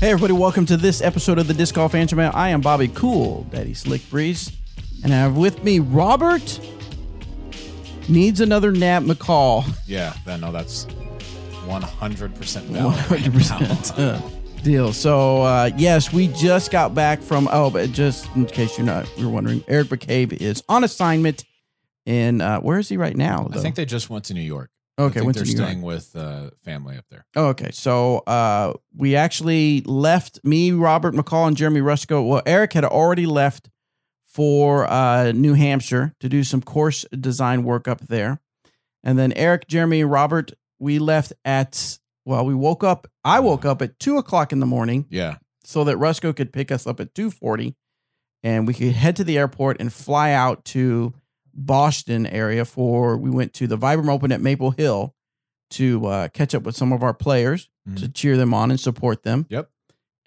Hey everybody, welcome to this episode of the Disc Golf Answer Man. I am Bobby Cool, Daddy Slick Breeze, and I have with me Robert needs another nap McCall. Yeah, no, that's 100% valid. 100% deal. So yes, we just got back from. But just in case you're wondering, Eric McCabe is on assignment in where is he right now? I think they just went to New York. Okay, they're staying with family up there. Oh, okay, so we actually left, me, Robert McCall, and Jeremy Rusko. Well, Eric had already left for New Hampshire to do some course design work up there. And then Eric, Jeremy, and Robert, we left at, I woke up at 2 o'clock in the morning. Yeah. So that Rusko could pick us up at 2:40 and we could head to the airport and fly out to Boston area we went to the Vibram Open at Maple Hill to catch up with some of our players, to cheer them on and support them. Yep.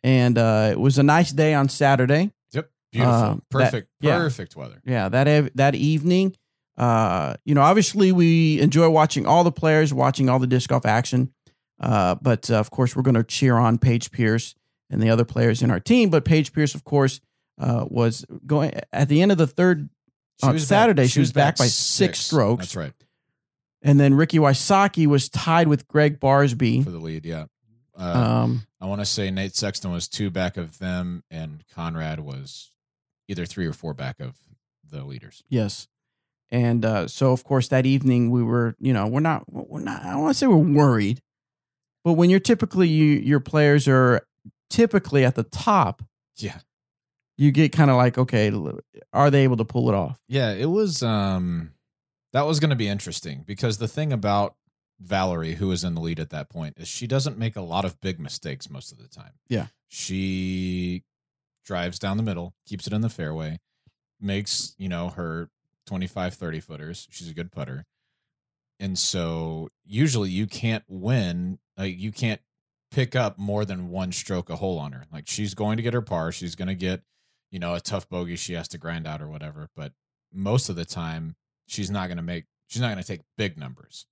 And it was a nice day on Saturday. Yep. Beautiful. Perfect weather. Yeah. That evening, obviously we enjoy watching all the players, watching all the disc golf action. But of course we're going to cheer on Paige Pierce and the other players in our team. But Paige Pierce, of course, was going at the end of the third. On Saturday, she was back by 6 strokes. That's right. And then Ricky Wysocki was tied with Greg Barsby for the lead, yeah. I want to say Nate Sexton was 2 back of them, and Conrad was either 3 or 4 back of the leaders. Yes. And so, of course, that evening we were, we're not, I don't want to say we're worried, but when you're typically, your players are typically at the top. Yeah. You get kind of like, okay, are they able to pull it off? Yeah, it was, that was going to be interesting because the thing about Valerie, who was in the lead at that point, is she doesn't make a lot of big mistakes most of the time. Yeah. She drives down the middle, keeps it in the fairway, makes, her 25, 30 footers. She's a good putter. And so usually you can't win, you can't pick up more than 1 stroke a hole on her. Like she's going to get her par. She's going to get, a tough bogey she has to grind out or whatever. But most of the time, she's not going to take big numbers.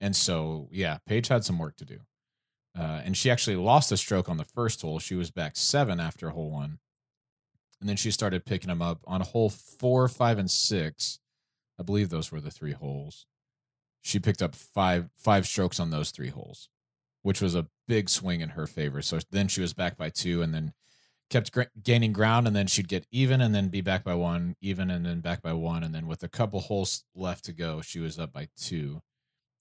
And so, yeah, Paige had some work to do. And she actually lost a stroke on the first hole. She was back 7 after hole 1. And then she started picking them up on hole 4, 5, and 6. I believe those were the 3 holes. She picked up five strokes on those 3 holes, which was a big swing in her favor. So then she was back by 2 and then kept gaining ground, and then she'd get even and then be back by 1, even and then back by 1. And then with a couple holes left to go, she was up by 2.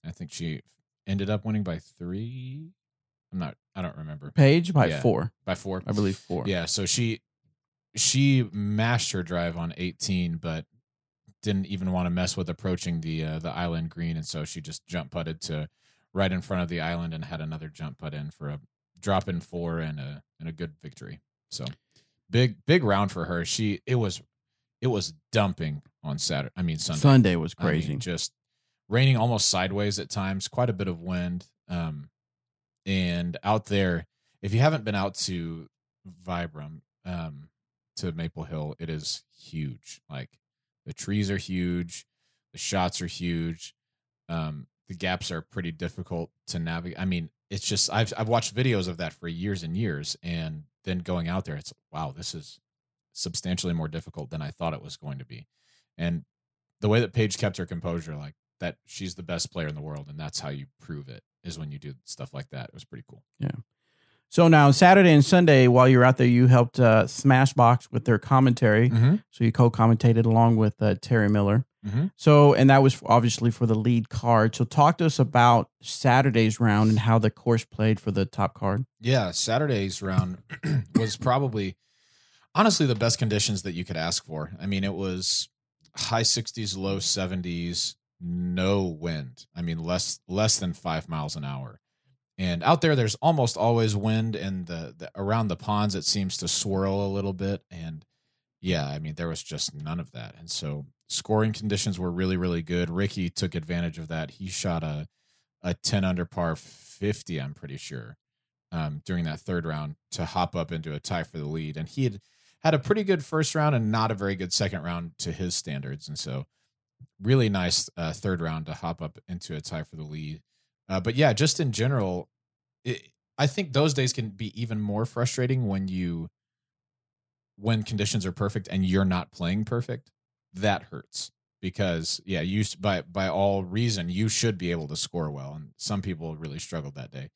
I think she ended up winning by 3. I don't remember. Paige by 4. By 4. I believe 4. Yeah. So she mashed her drive on 18, but didn't even want to mess with approaching the island green. And so she just jump putted to right in front of the island and had another jump putt in for a drop in 4 and a good victory. So big round for her. It was dumping on Saturday. I mean Sunday. Sunday was crazy. Just raining almost sideways at times. Quite a bit of wind. And out there, if you haven't been out to Vibram, to Maple Hill, it is huge. Like the trees are huge, the shots are huge. The gaps are pretty difficult to navigate. I mean, it's just I've watched videos of that for years and years, and then going out there, it's wow, this is substantially more difficult than I thought it was going to be. And the way that Paige kept her composure, like that, she's the best player in the world, and that's how you prove it, is when you do stuff like that. It was pretty cool. Yeah. So now Saturday and Sunday, while you were out there, you helped Smashbox with their commentary. Mm-hmm. So you co-commentated along with Terry Miller. Mm-hmm. So, and that was obviously for the lead card. So talk to us about Saturday's round and how the course played for the top card. Yeah, Saturday's round was probably, honestly, the best conditions that you could ask for. I mean, it was high 60s, low 70s, no wind. I mean, less than 5 miles an hour. And out there's almost always wind, and the around the ponds it seems to swirl a little bit. And yeah, I mean, there was just none of that. And so scoring conditions were really, really good. Ricky took advantage of that. He shot a 10 under par 50, I'm pretty sure, during that third round to hop up into a tie for the lead. And he had a pretty good first round and not a very good second round to his standards. And so really nice third round to hop up into a tie for the lead. But yeah, just in general, I think those days can be even more frustrating when conditions are perfect and you're not playing perfect. That hurts because you by all reason you should be able to score well, and some people really struggled that day.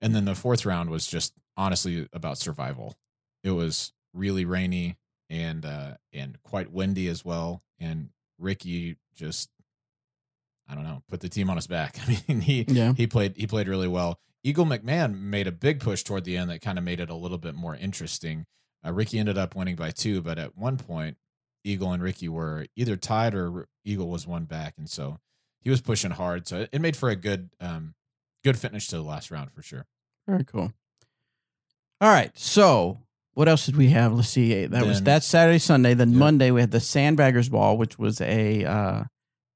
And then the fourth round was just honestly about survival. It was really rainy and quite windy as well. And Ricky just, I don't know, put the team on his back. I mean, he played really well. Eagle McMahon made a big push toward the end that kind of made it a little bit more interesting. Ricky ended up winning by 2, but at one point, Eagle and Ricky were either tied or Eagle was one back, and so he was pushing hard. So it made for a good finish to the last round for sure. Very cool. All right, so what else did we have? Let's see. That Saturday, Sunday. Then Monday we had the Sandbaggers Ball, which was an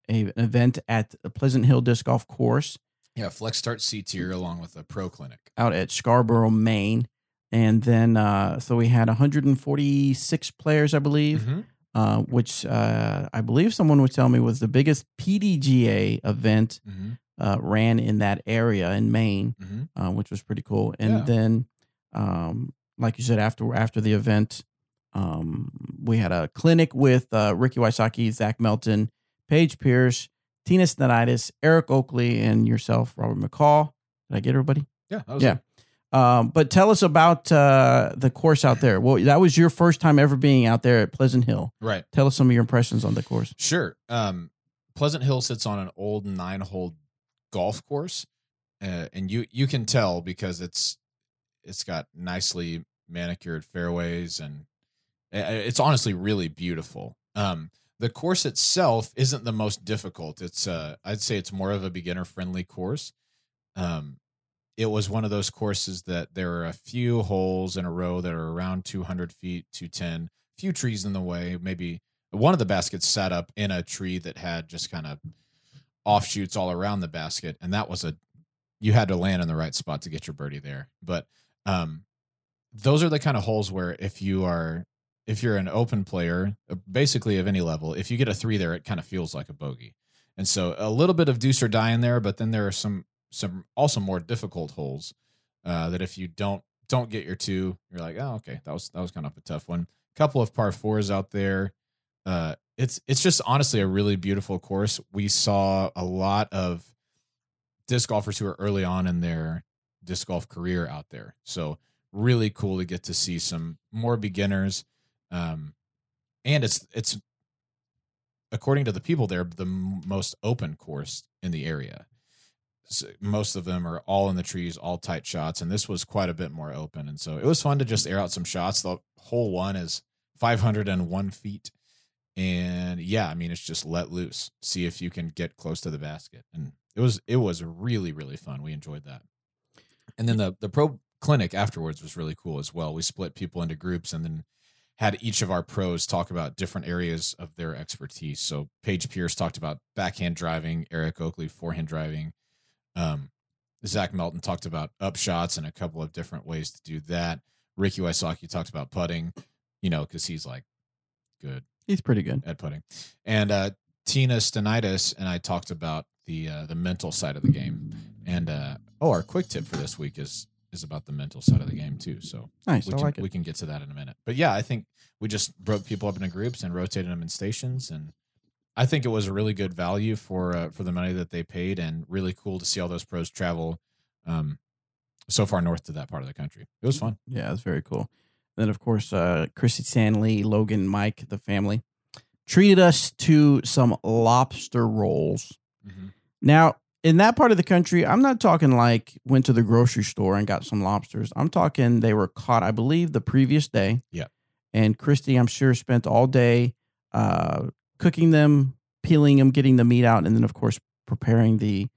event at the Pleasant Hill Disc Golf Course. Yeah, Flex Start C-Tier along with a pro clinic out at Scarborough, Maine. And then so we had 146 players, I believe, which I believe someone would tell me was the biggest PDGA event ran in that area in Maine, which was pretty cool. And then, like you said, after the event, we had a clinic with Ricky Wysocki, Zach Melton, Paige Pierce, Tina Snenitis, Eric Oakley, and yourself, Robert McCall. Did I get everybody? Yeah. That was it. But tell us about the course out there. Well, that was your first time ever being out there at Pleasant Hill. Right. Tell us some of your impressions on the course. Sure. Pleasant Hill sits on an old 9-hole golf course, and you can tell because it's got nicely manicured fairways, and it's honestly really beautiful. The course itself isn't the most difficult. It's I'd say it's more of a beginner friendly course. It was one of those courses that there are a few holes in a row that are around 200 feet, 210, few trees in the way. Maybe one of the baskets sat up in a tree that had just kind of offshoots all around the basket. And that was you had to land in the right spot to get your birdie there. But those are the kind of holes where if you're an open player, basically of any level, if you get a 3 there, it kind of feels like a bogey. And so a little bit of deuce or die in there, but then there are some also more difficult holes that if you don't get your 2, you're like, oh, okay, that was kind of a tough one. Couple of par 4s out there. It's just honestly a really beautiful course. We saw a lot of disc golfers who are early on in their disc golf career out there. So really cool to get to see some more beginners. And it's according to the people there, the most open course in the area. So most of them are all in the trees, all tight shots, and this was quite a bit more open. And so it was fun to just air out some shots. The hole 1 is 501 feet. And yeah, I mean, it's just let loose. See if you can get close to the basket. And it was really, really fun. We enjoyed that. And then the pro clinic afterwards was really cool as well. We split people into groups and then had each of our pros talk about different areas of their expertise. So Paige Pierce talked about backhand driving, Eric Oakley forehand driving. Zach Melton talked about up shots and a couple of different ways to do that. Ricky Wysocki talked about putting, because he's like good. He's pretty good at putting. And Tina Stenitis and I talked about the mental side of the game. And our quick tip for this week is about the mental side of the game too. So nice. We can get to that in a minute. But yeah, I think we just broke people up into groups and rotated them in stations, and I think it was a really good value for the money that they paid, and really cool to see all those pros travel so far north to that part of the country. It was fun. Yeah, it was very cool. Then, of course, Chrissy Stanley, Logan, Mike, the family, treated us to some lobster rolls. Mm-hmm. Now, in that part of the country, I'm not talking like went to the grocery store and got some lobsters. I'm talking they were caught, I believe, the previous day. Yeah. And Christy, I'm sure, spent all day cooking them, peeling them, getting the meat out, and then, of course, preparing the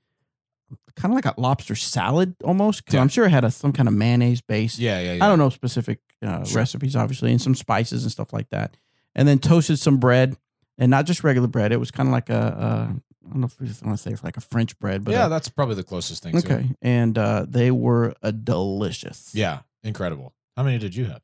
kind of like a lobster salad almost. Because I'm sure it had some kind of mayonnaise base. Yeah. I don't know specific recipes, obviously, and some spices and stuff like that. And then toasted some bread, and not just regular bread. It was kind of like I don't know if I want to say like a French bread, but that's probably the closest thing. Okay, and they were delicious. Yeah, incredible. How many did you have?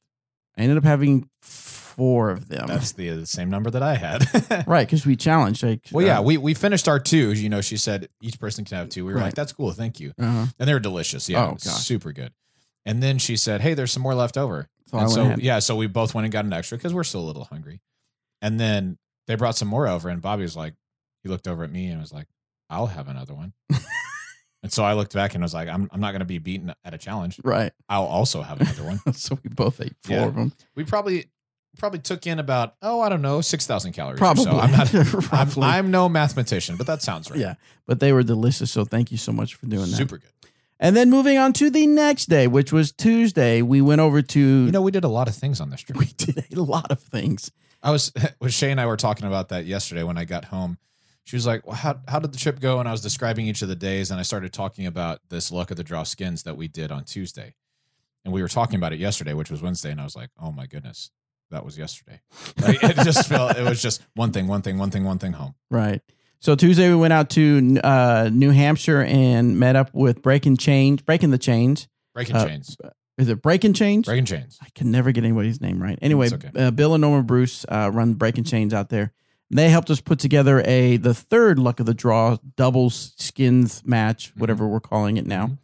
I ended up having 4 of them. That's the same number that I had. Right, because we challenged. Like, well, yeah, we finished our 2. You know, she said each person can have 2. We were like, that's cool, thank you. And they were delicious. Yeah, super good. And then she said, hey, there's some more left over. So we both went and got an extra because we're still a little hungry. And then they brought some more over, and Bobby was like, he looked over at me and was like, I'll have another one. And so I looked back and was like, I'm not going to be beaten at a challenge. Right. I'll also have another one. So we both ate 4 of them. We probably took in about, I don't know, 6,000 calories. Probably. So. I'm no mathematician, but that sounds right. Yeah. But they were delicious. So thank you so much for doing that. Super good. And then moving on to the next day, which was Tuesday, we went over to. We did a lot of things on this trip. We did a lot of things. Shay and I were talking about that yesterday when I got home. She was like, well, how did the trip go? And I was describing each of the days, and I started talking about this luck of the draw skins that we did on Tuesday. And we were talking about it yesterday, which was Wednesday, and I was like, oh my goodness, that was yesterday. Like, it was just one thing home. Right. So Tuesday we went out to New Hampshire and met up with Breaking the Chains. Is it Breaking Chains? Breaking Chains. I can never get anybody's name right. Anyway, okay. Bill and Norman Bruce run Breaking Chains out there. They helped us put together the third luck of the draw doubles skins match, whatever we're calling it now.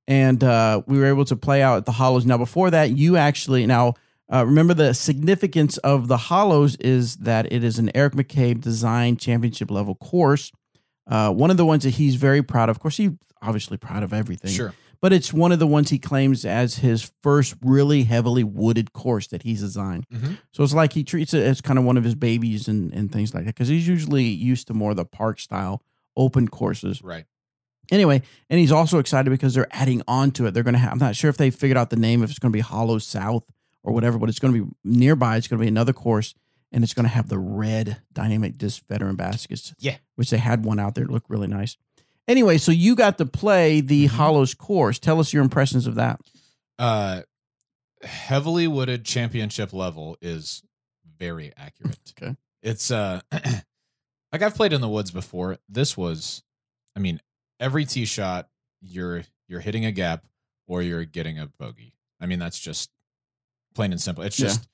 And we were able to play out at the Hollows. Now, before that, you actually remember the significance of the Hollows is that it is an Eric McCabe designed championship level course. One of the ones that he's very proud of. Of course, he's obviously proud of everything. Sure. But it's one of the ones he claims as his first really heavily wooded course that he's designed. So it's like he treats it as kind of one of his babies and things like that, because he's usually used to more of the park style open courses. Right. Anyway, and he's also excited because they're adding on to it. They're going to have, I'm not sure if they figured out the name, if it's going to be Hollow South or whatever, but it's going to be nearby. It's going to be another course, and it's going to have the red dynamic disc veteran baskets. Yeah. Which they had one out there. It looked really nice. Anyway, so you got to play the Hollows course. Tell us your impressions of that. Heavily wooded championship level is very accurate. Okay. It's like I've played in the woods before. This was, every tee shot you're hitting a gap or you're getting a bogey. That's just plain and simple. It's just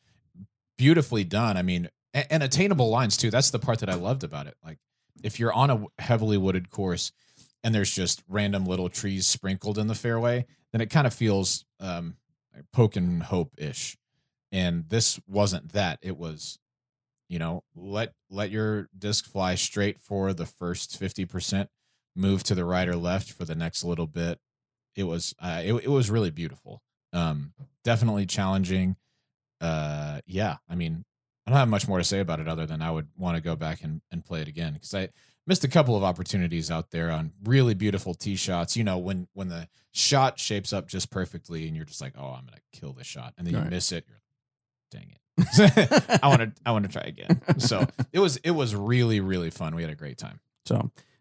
beautifully done. And attainable lines too. That's the part that I loved about it. Like if you're on a heavily wooded course and there's just random little trees sprinkled in the fairway, then it kind of feels poke and hope-ish. And this wasn't that. It was, let your disc fly straight for the first 50%, move to the right or left for the next little bit. It was it was really beautiful. Definitely challenging. I don't have much more to say about it other than I would want to go back and play it again, because I missed a couple of opportunities out there on really beautiful tee shots. When the shot shapes up just perfectly and you're just like, oh, I'm going to kill this shot. And then you miss it. You're like, dang it. I want to try again. So it was really, really fun. We had a great time.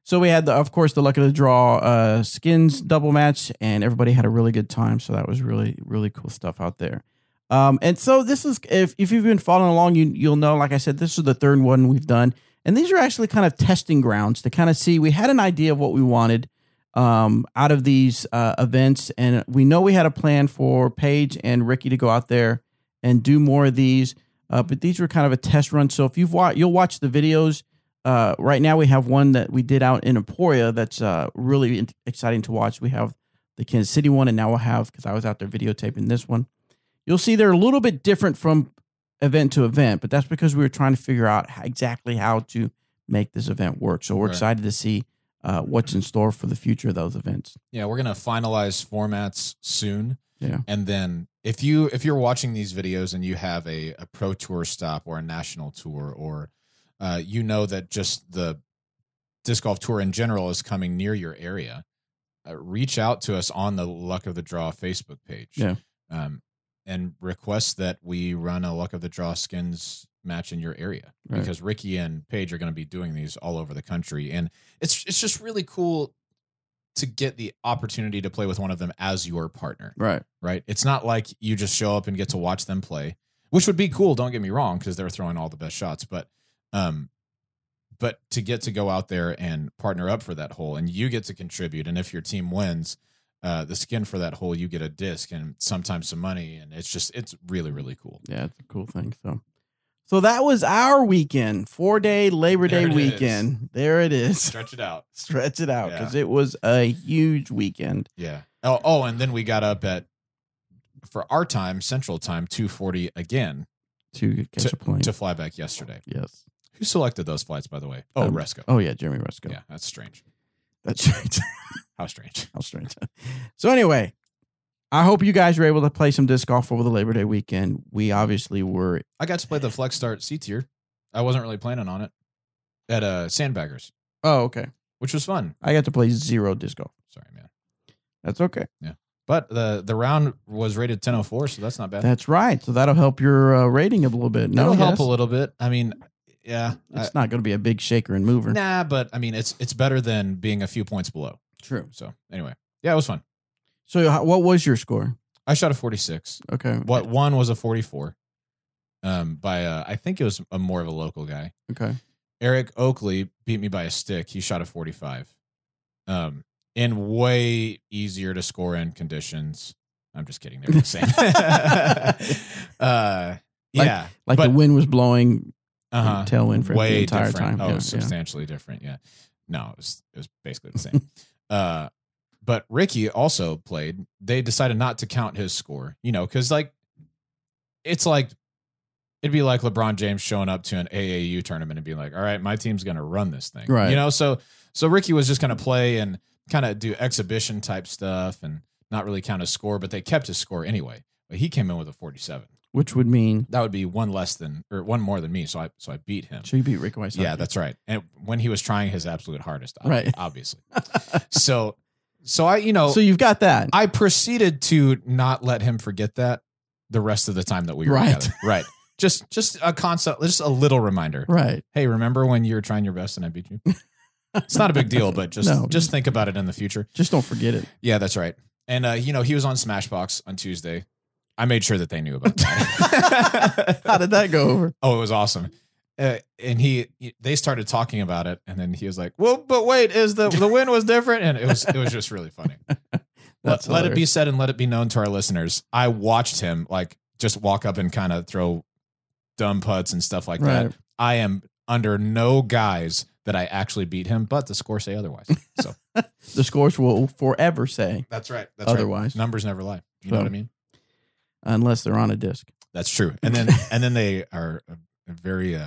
So we had of course the luck of the draw skins double match, and everybody had a really good time. So that was really, really cool stuff out there. And so this is, if you've been following along, you'll know, like I said, this is the third one we've done. And these are actually kind of testing grounds to kind of see, we had an idea of what we wanted out of these events. And we know we had a plan for Paige and Ricky to go out there and do more of these. But these were kind of a test run. So if you'll watch the videos. Right now we have one that we did out in Emporia that's really exciting to watch. We have the Kansas City one, and now we'll have, because I was out there videotaping this one. You'll see they're a little bit different from event to event, but that's because we were trying to figure out exactly how to make this event work. So we're excited to see what's in store for the future of those events. Yeah, we're going to finalize formats soon. Yeah. And then if you're watching these videos and you have a pro tour stop or a national tour, or that just the disc golf tour in general is coming near your area, reach out to us on the Luck of the Draw Facebook page. Yeah. And request that we run a Luck of the Draw skins match in your area, because Ricky and Paige are going to be doing these all over the country. And it's just really cool to get the opportunity to play with one of them as your partner. Right. It's not like you just show up and get to watch them play, which would be cool. Don't get me wrong, because they're throwing all the best shots, but to get to go out there and partner up for that hole, and you get to contribute. And if your team wins, the skin for that hole, you get a disc and sometimes some money, and it's really, really cool. Yeah, it's a cool thing. So that was our weekend, 4-day Labor Day weekend. There it is. Stretch it out. Stretch it out, because it was a huge weekend. Yeah. Oh, and then we got up for our time, Central Time, 2:40 again to catch a plane to fly back yesterday. Yes. Who selected those flights, by the way? Oh, Resco. Oh yeah, Jeremy Resco. Yeah, that's strange. That's right. How strange. How strange. So anyway, I hope you guys were able to play some disc golf over the Labor Day weekend. We obviously were. I got to play the Flex Start C tier. I wasn't really planning on it at Sandbaggers. Oh, okay. Which was fun. I got to play 0 disc golf. Sorry, man. That's okay. Yeah. But the round was rated 1004, so that's not bad. That's right. So that'll help your rating a little bit. No, it'll help a little bit. I mean, yeah. It's not going to be a big shaker and mover. Nah, but I mean, it's better than being a few points below. True. So anyway, yeah, it was fun. So what was your score? I shot a 46. Okay. One was a 44. By I think it was more of a local guy. Okay. Eric Oakley beat me by a stick. He shot a 45. In way easier to score in conditions. I'm just kidding. They're the same. Yeah. Like the wind was blowing tailwind for way the entire different. time. Oh, substantially different. Yeah. No, it was basically the same. But Ricky also played. They decided not to count his score, because it'd be like LeBron James showing up to an AAU tournament and being like, all right, my team's going to run this thing. Right. So Ricky was just going to play and kind of do exhibition type stuff and not really count his score, but they kept his score anyway. But he came in with a 47. Which would mean that would be one more than me. So I beat him. So you beat Rick Weiss. Yeah, that's right. And when he was trying his absolute hardest, right. Obviously. So I, so you've got that. I proceeded to not let him forget that the rest of the time that we were together. Right. Just a concept, just a little reminder. Right. Hey, remember when you were trying your best and I beat you? It's not a big deal, but just think about it in the future. Just don't forget it. Yeah, that's right. And he was on Smashbox on Tuesday. I made sure that they knew about that. How did that go over? Oh, it was awesome. And they started talking about it, and then he was like, "Well, but wait, is the win was different?" And it was just really funny. Let it be said and let it be known to our listeners. I watched him just walk up and kind of throw dumb putts and stuff like that. I am under no guise that I actually beat him, but the scores say otherwise. So the scores will forever say that's right. Otherwise, right. Numbers never lie. You know what I mean? Unless they're on a disc. That's true. And then they are very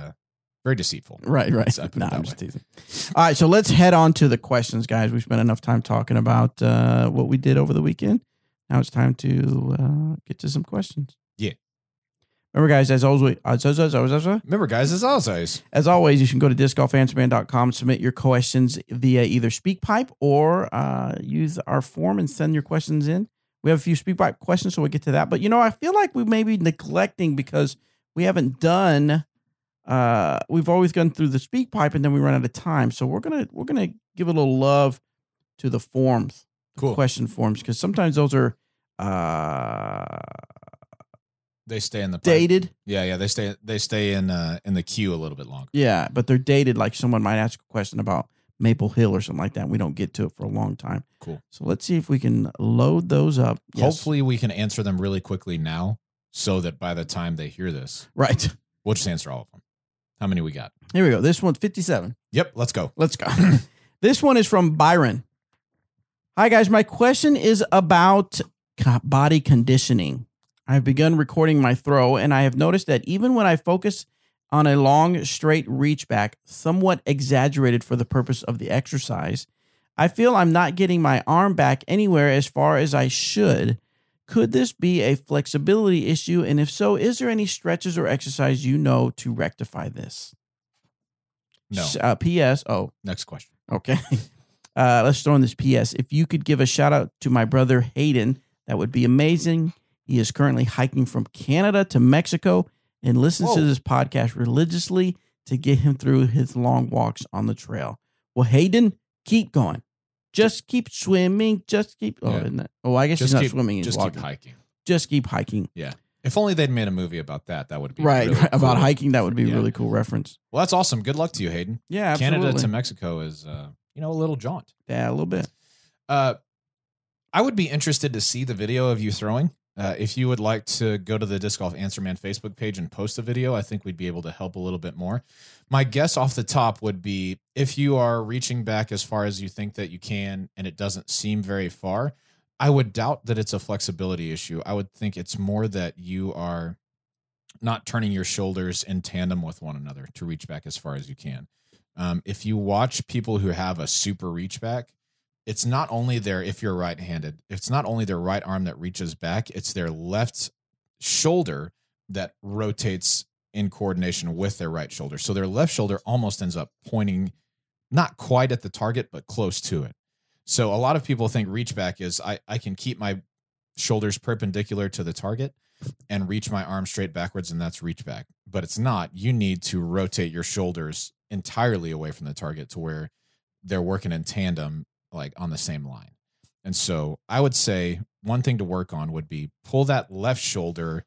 very deceitful. Right. No, I'm just teasing. All right, so let's head on to the questions, guys. We spent enough time talking about what we did over the weekend. Now it's time to get to some questions. Yeah. Remember, guys, as always, you can go to discgolfanswerman.com, submit your questions via either SpeakPipe or use our form and send your questions in. We have a few SpeakPipe questions, so we'll get to that. But, I feel like we may be neglecting because we haven't done we've always gone through the SpeakPipe and then we run out of time. So we're gonna give a little love to the forms, cool question forms, because sometimes those are they stay in the dated. Pipe. Yeah, they stay in the queue a little bit longer. Yeah, but they're dated. Like someone might ask a question about Maple Hill or something like that. And we don't get to it for a long time. Cool. So let's see if we can load those up. Hopefully we can answer them really quickly now, so that by the time they hear this, right, we'll just answer all of them. How many we got? Here we go. This one's 57. Yep, let's go. This one is from Byron. Hi, guys. My question is about body conditioning. I've begun recording my throw, and I have noticed that even when I focus on a long, straight reach back, somewhat exaggerated for the purpose of the exercise, I feel I'm not getting my arm back anywhere as far as I should. Could this be a flexibility issue? And if so, is there any stretches or exercise to rectify this? No. P.S. Oh. Next question. Okay. Let's throw in this P.S. If you could give a shout out to my brother Hayden, that would be amazing. He is currently hiking from Canada to Mexico and listens to this podcast religiously to get him through his long walks on the trail. Well, Hayden, keep going. Just keep swimming. Just keep. Oh, isn't that? Oh, I guess he's not swimming. He's walking. Keep hiking. Just keep hiking. Yeah. If only they'd made a movie about that. That would be right. Really right. cool. About hiking. That would be a really cool reference. Well, that's awesome. Good luck to you, Hayden. Yeah, absolutely. Canada to Mexico is, a little jaunt. Yeah, a little bit. I would be interested to see the video of you throwing. If you would like to go to the Disc Golf Answer Man Facebook page and post a video, I think we'd be able to help a little bit more. My guess off the top would be if you are reaching back as far as you think that you can and it doesn't seem very far, I would doubt that it's a flexibility issue. I would think it's more that you are not turning your shoulders in tandem with one another to reach back as far as you can. If you watch people who have a super reach back, it's not only if you're right-handed, it's not only their right arm that reaches back, it's their left shoulder that rotates in coordination with their right shoulder. So their left shoulder almost ends up pointing not quite at the target, but close to it. So a lot of people think reach back is I can keep my shoulders perpendicular to the target and reach my arm straight backwards, and that's reach back. But it's not. You need to rotate your shoulders entirely away from the target to where they're working in tandem, like on the same line. And so I would say one thing to work on would be pull that left shoulder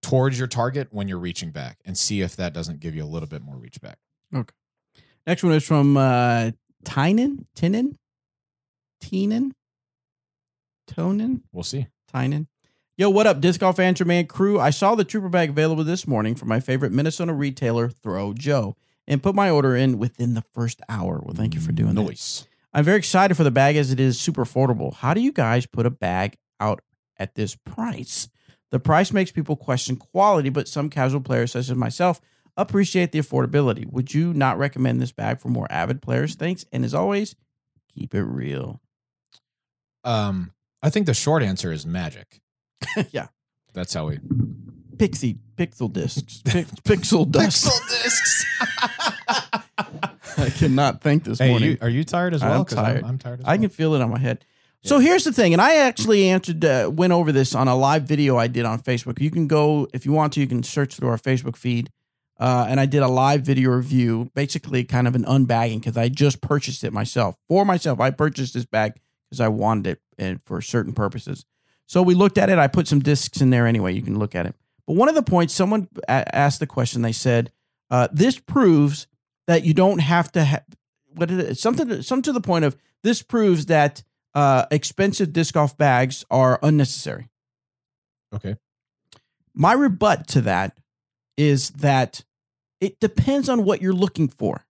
towards your target when you're reaching back and see if that doesn't give you a little bit more reach back. Okay. Next one is from Tynan. We'll see. Tynan. Yo, what up, Disc Golf Answer Man crew? I saw the Trooper bag available this morning from my favorite Minnesota retailer, Throw Joe, and put my order in within the first hour. Well, thank you for doing that. I'm very excited for the bag as it is super affordable. How do you guys put a bag out at this price? The price makes people question quality, but some casual players, such as myself, appreciate the affordability. Would you not recommend this bag for more avid players? Thanks. And as always, keep it real. I think the short answer is magic. Yeah. That's how we... Pixel discs. Pixel dust. Pixel discs. I cannot think this morning. Are you tired as well? I'm tired. I'm tired as well. I can feel it on my head. Yeah. So here's the thing, and I actually went over this on a live video I did on Facebook. You can go, if you want to, you can search through our Facebook feed. And I did a live video review, basically kind of an unbagging, because I just purchased it myself. For myself, I purchased this bag because I wanted it and for certain purposes. So we looked at it. I put some discs in there anyway. You can look at it. But one of the points, someone asked the question, they said, this proves that you don't have to have, what is it? Something to the point of, this proves that expensive disc golf bags are unnecessary. Okay. My rebut to that is that it depends on what you're looking for.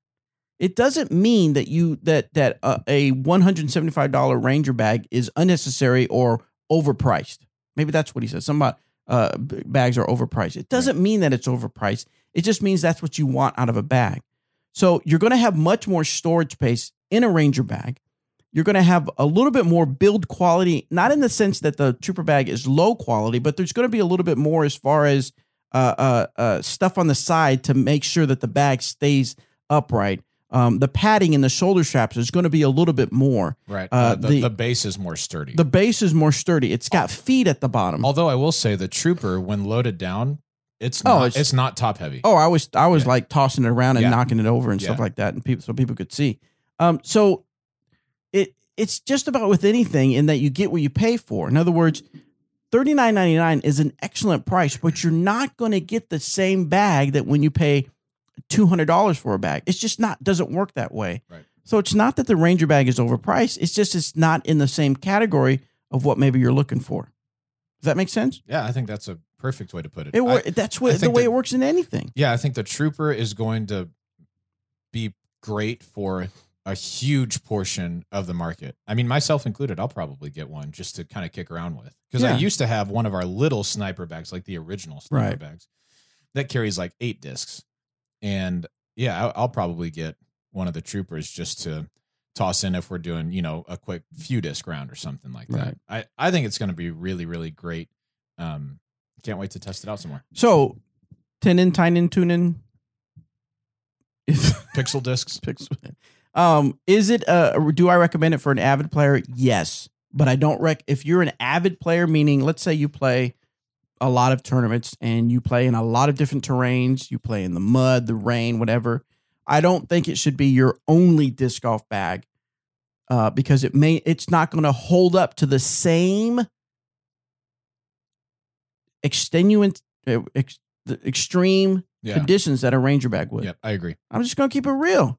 It doesn't mean that a $175 Ranger bag is unnecessary or overpriced. Maybe that's what he said. Some bags are overpriced. It doesn't mean that it's overpriced. It just means that's what you want out of a bag. So you're going to have much more storage space in a Ranger bag. You're going to have a little bit more build quality, not in the sense that the Trooper bag is low quality, but there's going to be a little bit more as far as stuff on the side to make sure that the bag stays upright. The padding in the shoulder straps is going to be a little bit more. Right. The base is more sturdy. The base is more sturdy. It's got feet at the bottom. Although I will say the Trooper, when loaded down, it's not top heavy. Oh, I was like tossing it around and knocking it over and stuff like that, and people could see. So it's just about with anything in that you get what you pay for. In other words, $39.99 is an excellent price, but you're not going to get the same bag that when you pay $200 for a bag. It's just doesn't work that way. Right. So it's not that the Ranger bag is overpriced. It's just it's not in the same category of what maybe you're looking for. Does that make sense? Yeah, I think that's a perfect way to put it. That's the way it works in anything. Yeah, I think the Trooper is going to be great for a huge portion of the market. I mean, myself included, I'll probably get one just to kind of kick around with. Because I used to have one of our little sniper bags, like the original sniper bags, that carries like 8 discs. And yeah, I'll probably get one of the Troopers just to toss in if we're doing, a quick few disc round or something like that. I think it's going to be really, really great. Can't wait to test it out some more. So, Tynan, Pixel discs. Is it? Do I recommend it for an avid player? Yes, but I don't if you're an avid player, meaning let's say you play a lot of tournaments and you play in a lot of different terrains, you play in the mud, the rain, whatever. I don't think it should be your only disc golf bag because it's not going to hold up to the same extreme conditions that a Ranger bag would. Yep, I agree. I'm just going to keep it real.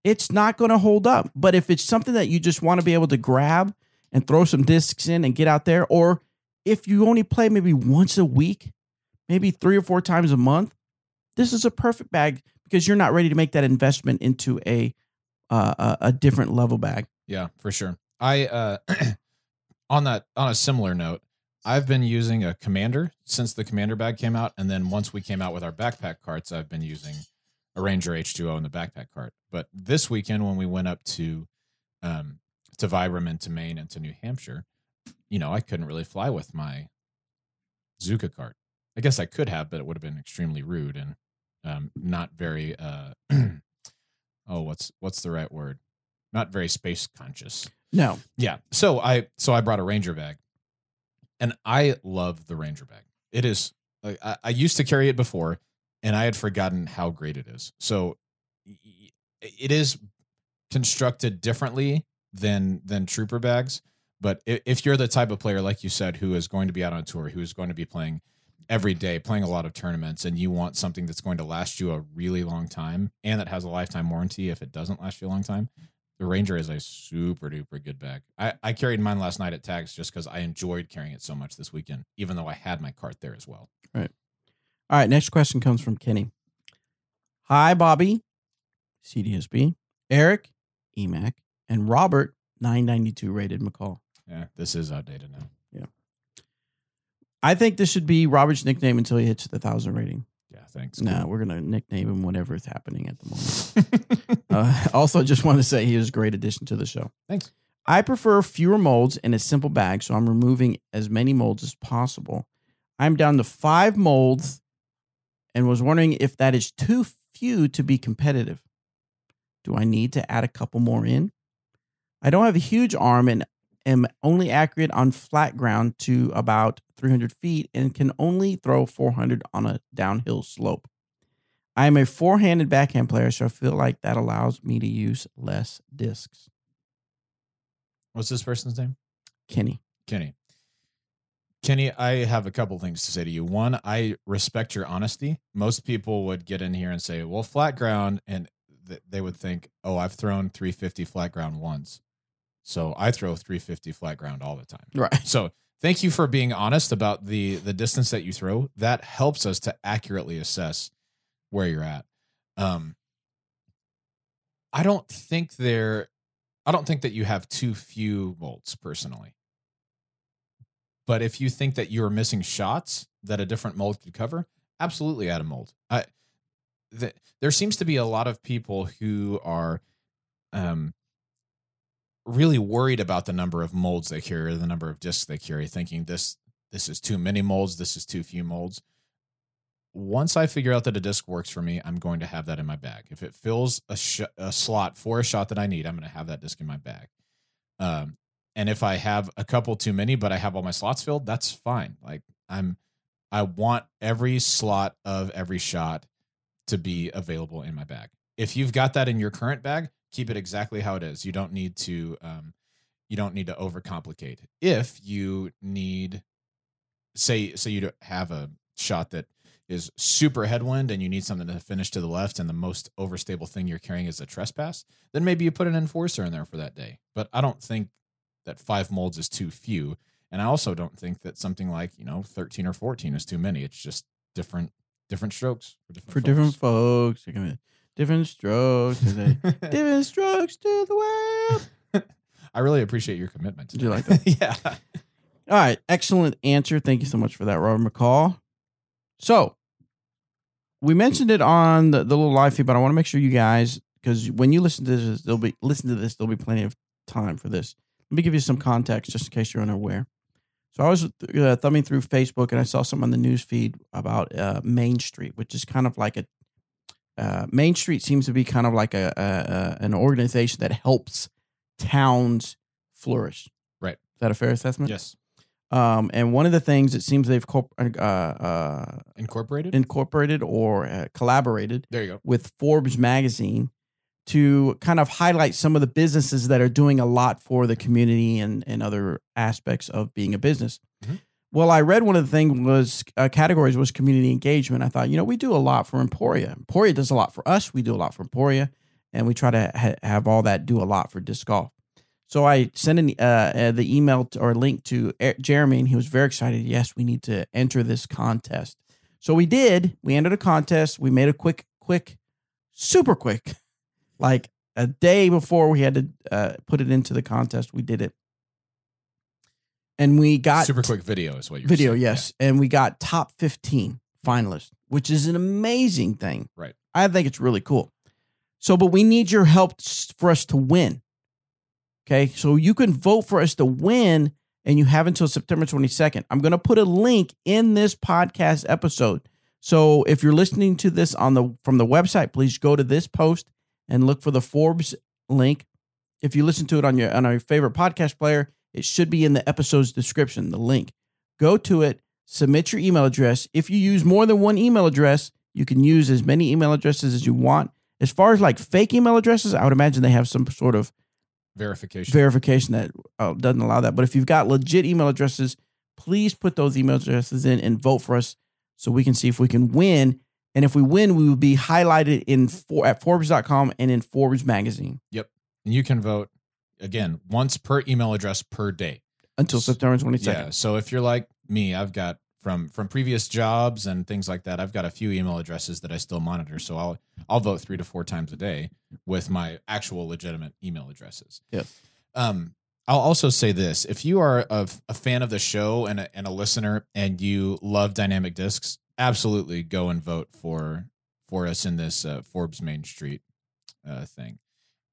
It's not going to hold up. But if it's something that you just want to be able to grab and throw some discs in and get out there. Or if you only play maybe once a week, maybe 3 or 4 times a month, this is a perfect bag because you're not ready to make that investment into a different level bag. Yeah, for sure. I on a similar note, I've been using a Commander since the Commander bag came out, and then once we came out with our backpack carts, I've been using a Ranger H2O in the backpack cart. But this weekend when we went up to Vibram and to Maine and to New Hampshire, I couldn't really fly with my Zuka cart. I guess I could have, but it would have been extremely rude and not very what's the right word? Not very space conscious. No. Yeah. So I brought a Ranger bag, and I love the Ranger bag. It is like I used to carry it before, and I had forgotten how great it is. So it is constructed differently than trooper bags. But if you're the type of player, like you said, who is going to be out on tour, who is going to be playing every day, playing a lot of tournaments, and you want something that's going to last you a really long time and that has a lifetime warranty if it doesn't last you a long time, the Ranger is a super duper good bag. I carried mine last night at tags just because I enjoyed carrying it so much this weekend, even though I had my cart there as well. Right. All right. Next question comes from Kenny. Hi, Bobby, CDSB, Eric, EMAC, and Robert, 992 rated McCall. Yeah, this is outdated now. Yeah. I think this should be Robert's nickname until he hits the 1,000 rating. Yeah, thanks. No, we're going to nickname him whatever is happening at the moment. Also, just want to say he is a great addition to the show. Thanks. I prefer fewer molds in a simple bag, so I'm removing as many molds as possible. I'm down to 5 molds and was wondering if that is too few to be competitive. Do I need to add a couple more in? I don't have a huge arm and am only accurate on flat ground to about 300 feet and can only throw 400 on a downhill slope. I am a four-handed backhand player, so I feel like that allows me to use less discs. What's this person's name? Kenny, I have a couple things to say to you. One, I respect your honesty. Most people would get in here and say, well, flat ground, and they would think, oh, I've thrown 350 flat ground once. So I throw 350 flat ground all the time. Right. So thank you for being honest about the distance that you throw. That helps us to accurately assess where you're at. I don't think that you have too few molds personally. But if you think that you're missing shots that a different mold could cover, absolutely add a mold. There seems to be a lot of people who are really worried about the number of molds they carry or the number of discs they carry, thinking this is too many molds, this is too few molds. Once I figure out that a disc works for me, I'm going to have that in my bag. If it fills a slot for a shot that I need, I'm going to have that disc in my bag. And if I have a couple too many, but I have all my slots filled, that's fine. Like I want every slot of every shot to be available in my bag. If you've got that in your current bag, keep it exactly how it is. You don't need to overcomplicate. If you need, say you have a shot that is super headwind and you need something to finish to the left and the most overstable thing you're carrying is a trespass, then maybe you put an enforcer in there for that day. But I don't think that 5 molds is too few. And I also don't think that something like, 13 or 14 is too many. It's just different strokes for different folks. Different strokes. Different strokes to the world. I really appreciate your commitment. Did you like that? Yeah. All right. Excellent answer. Thank you so much for that, Robert McCall. So we mentioned it on the little live feed, but I want to make sure you guys, because when you listen to this, there'll be plenty of time for this. Let me give you some context just in case you're unaware. So I was thumbing through Facebook and I saw something on the news feed about Main Street, which is kind of like Main Street seems to be kind of like an organization that helps towns flourish. Right. Is that a fair assessment? Yes. And one of the things it seems they've incorporated or collaborated there you go. with Forbes magazine to kind of highlight some of the businesses that are doing a lot for the community and other aspects of being a business. Mm-hmm. Well, I read one of the things was categories was community engagement. I thought, we do a lot for Emporia. Emporia does a lot for us. We do a lot for Emporia, and we try to have all that do a lot for disc golf. So I sent the email or link to Jeremy, and he was very excited. Yes, we need to enter this contest. So we did. We entered a contest. We made a quick, super quick, like a day before we had to put it into the contest. We did it. And we got super quick video is what you're video, saying. yes. Yeah. And we got top 15 finalists, which is an amazing thing. Right. I think it's really cool. So, but we need your help for us to win. Okay. So you can vote for us to win, and you have until September 22nd. I'm going to put a link in this podcast episode. So if you're listening to this from the website, please go to this post and look for the Forbes link. If you listen to it on your favorite podcast player, it should be in the episode's description, the link. Go to it, submit your email address. If you use more than one email address, you can use as many email addresses as you want. As far as like fake email addresses, I would imagine they have some sort of verification that doesn't allow that. But if you've got legit email addresses, please put those email addresses in and vote for us so we can see if we can win. And if we win, we will be highlighted at Forbes.com and in Forbes magazine. Yep. And you can vote, again, once per email address per day. Until September 22nd. Yeah. So if you're like me, I've got from previous jobs and things like that, I've got a few email addresses that I still monitor. So I'll vote 3 to 4 times a day with my actual legitimate email addresses. Yes. I'll also say this: if you are a fan of the show and a listener, and you love dynamic discs, absolutely go and vote for us in this Forbes Main Street thing.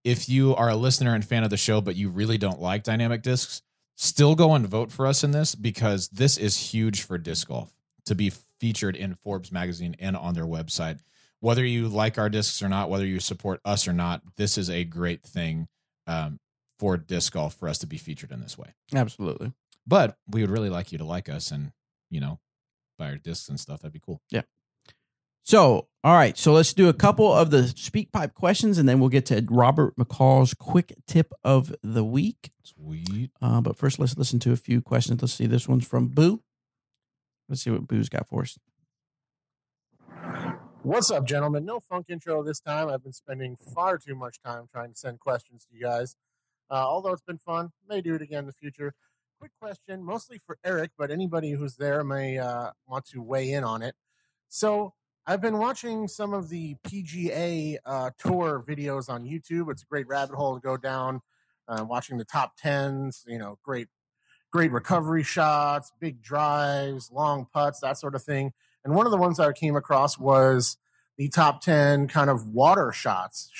If you are a listener and fan of the show, but you really don't like dynamic discs, still go and vote for us in this, because this is huge for disc golf to be featured in Forbes magazine and on their website. Whether you like our discs or not, whether you support us or not, this is a great thing for disc golf for us to be featured in this way. Absolutely. But we would really like you to like us and, buy our discs and stuff. That'd be cool. Yeah. So, all right. So let's do a couple of the speak pipe questions, and then we'll get to Robert McCall's quick tip of the week. Sweet. But first, let's listen to a few questions. Let's see. This one's from Boo. Let's see what Boo's got for us. What's up, gentlemen? No funk intro this time. I've been spending far too much time trying to send questions to you guys. Although it's been fun, may do it again in the future. Quick question, mostly for Eric, but anybody who's there may want to weigh in on it. So I've been watching some of the PGA tour videos on YouTube. It's a great rabbit hole to go down, watching the top 10s, great recovery shots, big drives, long putts, that sort of thing. And one of the ones I came across was the top 10 kind of water shots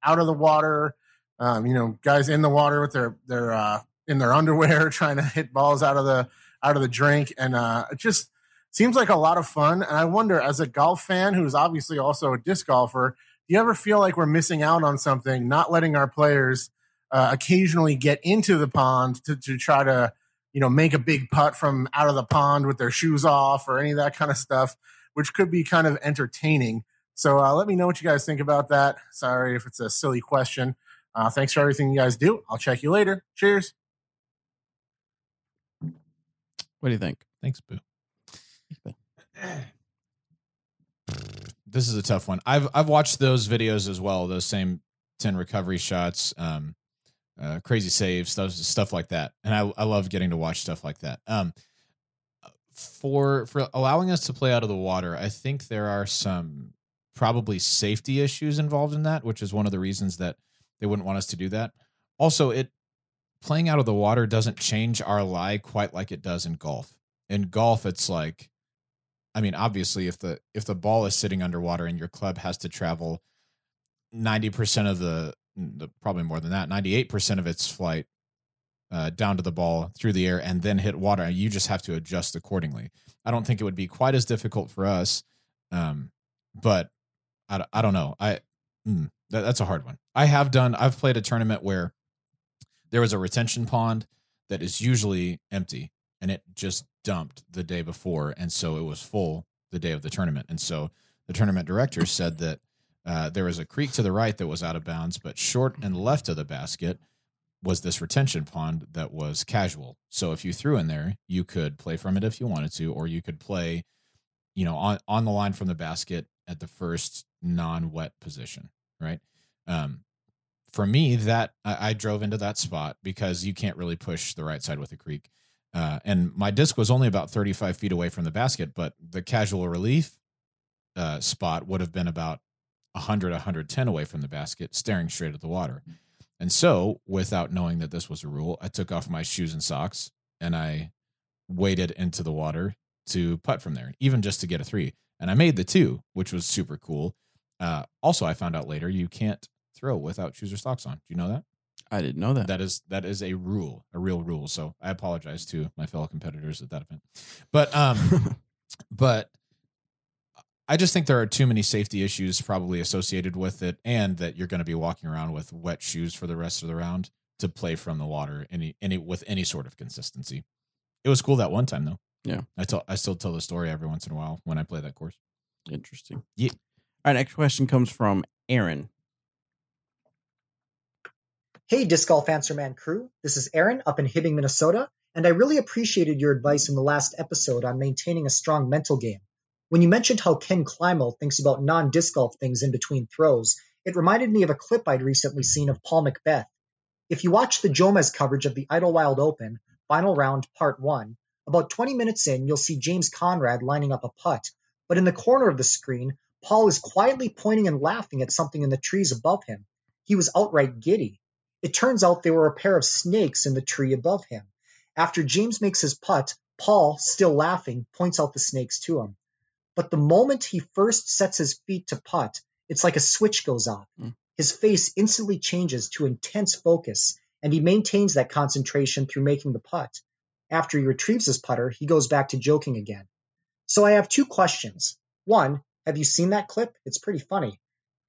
out of the water. Guys in the water with their in their underwear trying to hit balls out of the drink, and it just seems like a lot of fun. And I wonder, as a golf fan who's obviously also a disc golfer, do you ever feel like we're missing out on something, not letting our players occasionally get into the pond to try to make a big putt from out of the pond with their shoes off or any of that kind of stuff, which could be kind of entertaining. So let me know what you guys think about that. Sorry if it's a silly question. Thanks for everything you guys do. I'll check you later. Cheers. What do you think? Thanks, Boo. This is a tough one. I've watched those videos as well. Those same 10 recovery shots, crazy saves, stuff like that. And I love getting to watch stuff like that. For allowing us to play out of the water, I think there are some probably safety issues involved in that, which is one of the reasons that they wouldn't want us to do that. Also, playing out of the water doesn't change our lie quite like it does in golf. In golf, it's like, obviously, if the ball is sitting underwater and your club has to travel 90% of the probably more than that, 98% of its flight down to the ball through the air and then hit water, you just have to adjust accordingly. I don't think it would be quite as difficult for us, but I don't know. That's a hard one. I've played a tournament where there was a retention pond that is usually empty, and it just dumped the day before, and so it was full the day of the tournament. And so the tournament director said that there was a creek to the right that was out of bounds, but short and left of the basket was this retention pond that was casual. So if you threw in there, you could play from it if you wanted to, or you could play, on the line from the basket at the first non-wet position, right? for me, that I drove into that spot because you can't really push the right side with a creek. And my disc was only about 35 feet away from the basket, but the casual relief spot would have been about 100, 110 away from the basket, staring straight at the water. And so, without knowing that this was a rule, I took off my shoes and socks and I waded into the water to putt from there, even just to get a 3. And I made the 2, which was super cool. Also, I found out later you can't throw without shoes or socks on. Do you know that? I didn't know that. That is a rule, a real rule. So I apologize to my fellow competitors at that event. But but I just think there are too many safety issues probably associated with it, and that you're going to be walking around with wet shoes for the rest of the round to play from the water with any sort of consistency. It was cool that one time though. Yeah. I still tell the story every once in a while when I play that course. Interesting. Yeah. All right, next question comes from Aaron. Hey, Disc Golf Answer Man crew. This is Aaron up in Hibbing, Minnesota, and I really appreciated your advice in the last episode on maintaining a strong mental game. When you mentioned how Ken Climo thinks about non-disc golf things in between throws, it reminded me of a clip I'd recently seen of Paul Macbeth. If you watch the Jomez coverage of the Idlewild Open, Final Round Part 1, about 20 minutes in, you'll see James Conrad lining up a putt, but in the corner of the screen, Paul is quietly pointing and laughing at something in the trees above him. He was outright giddy. It turns out there were a pair of snakes in the tree above him. After James makes his putt, Paul, still laughing, points out the snakes to him. But the moment he first sets his feet to putt, it's like a switch goes off. His face instantly changes to intense focus, and he maintains that concentration through making the putt. After he retrieves his putter, he goes back to joking again. So I have 2 questions. 1, have you seen that clip? It's pretty funny.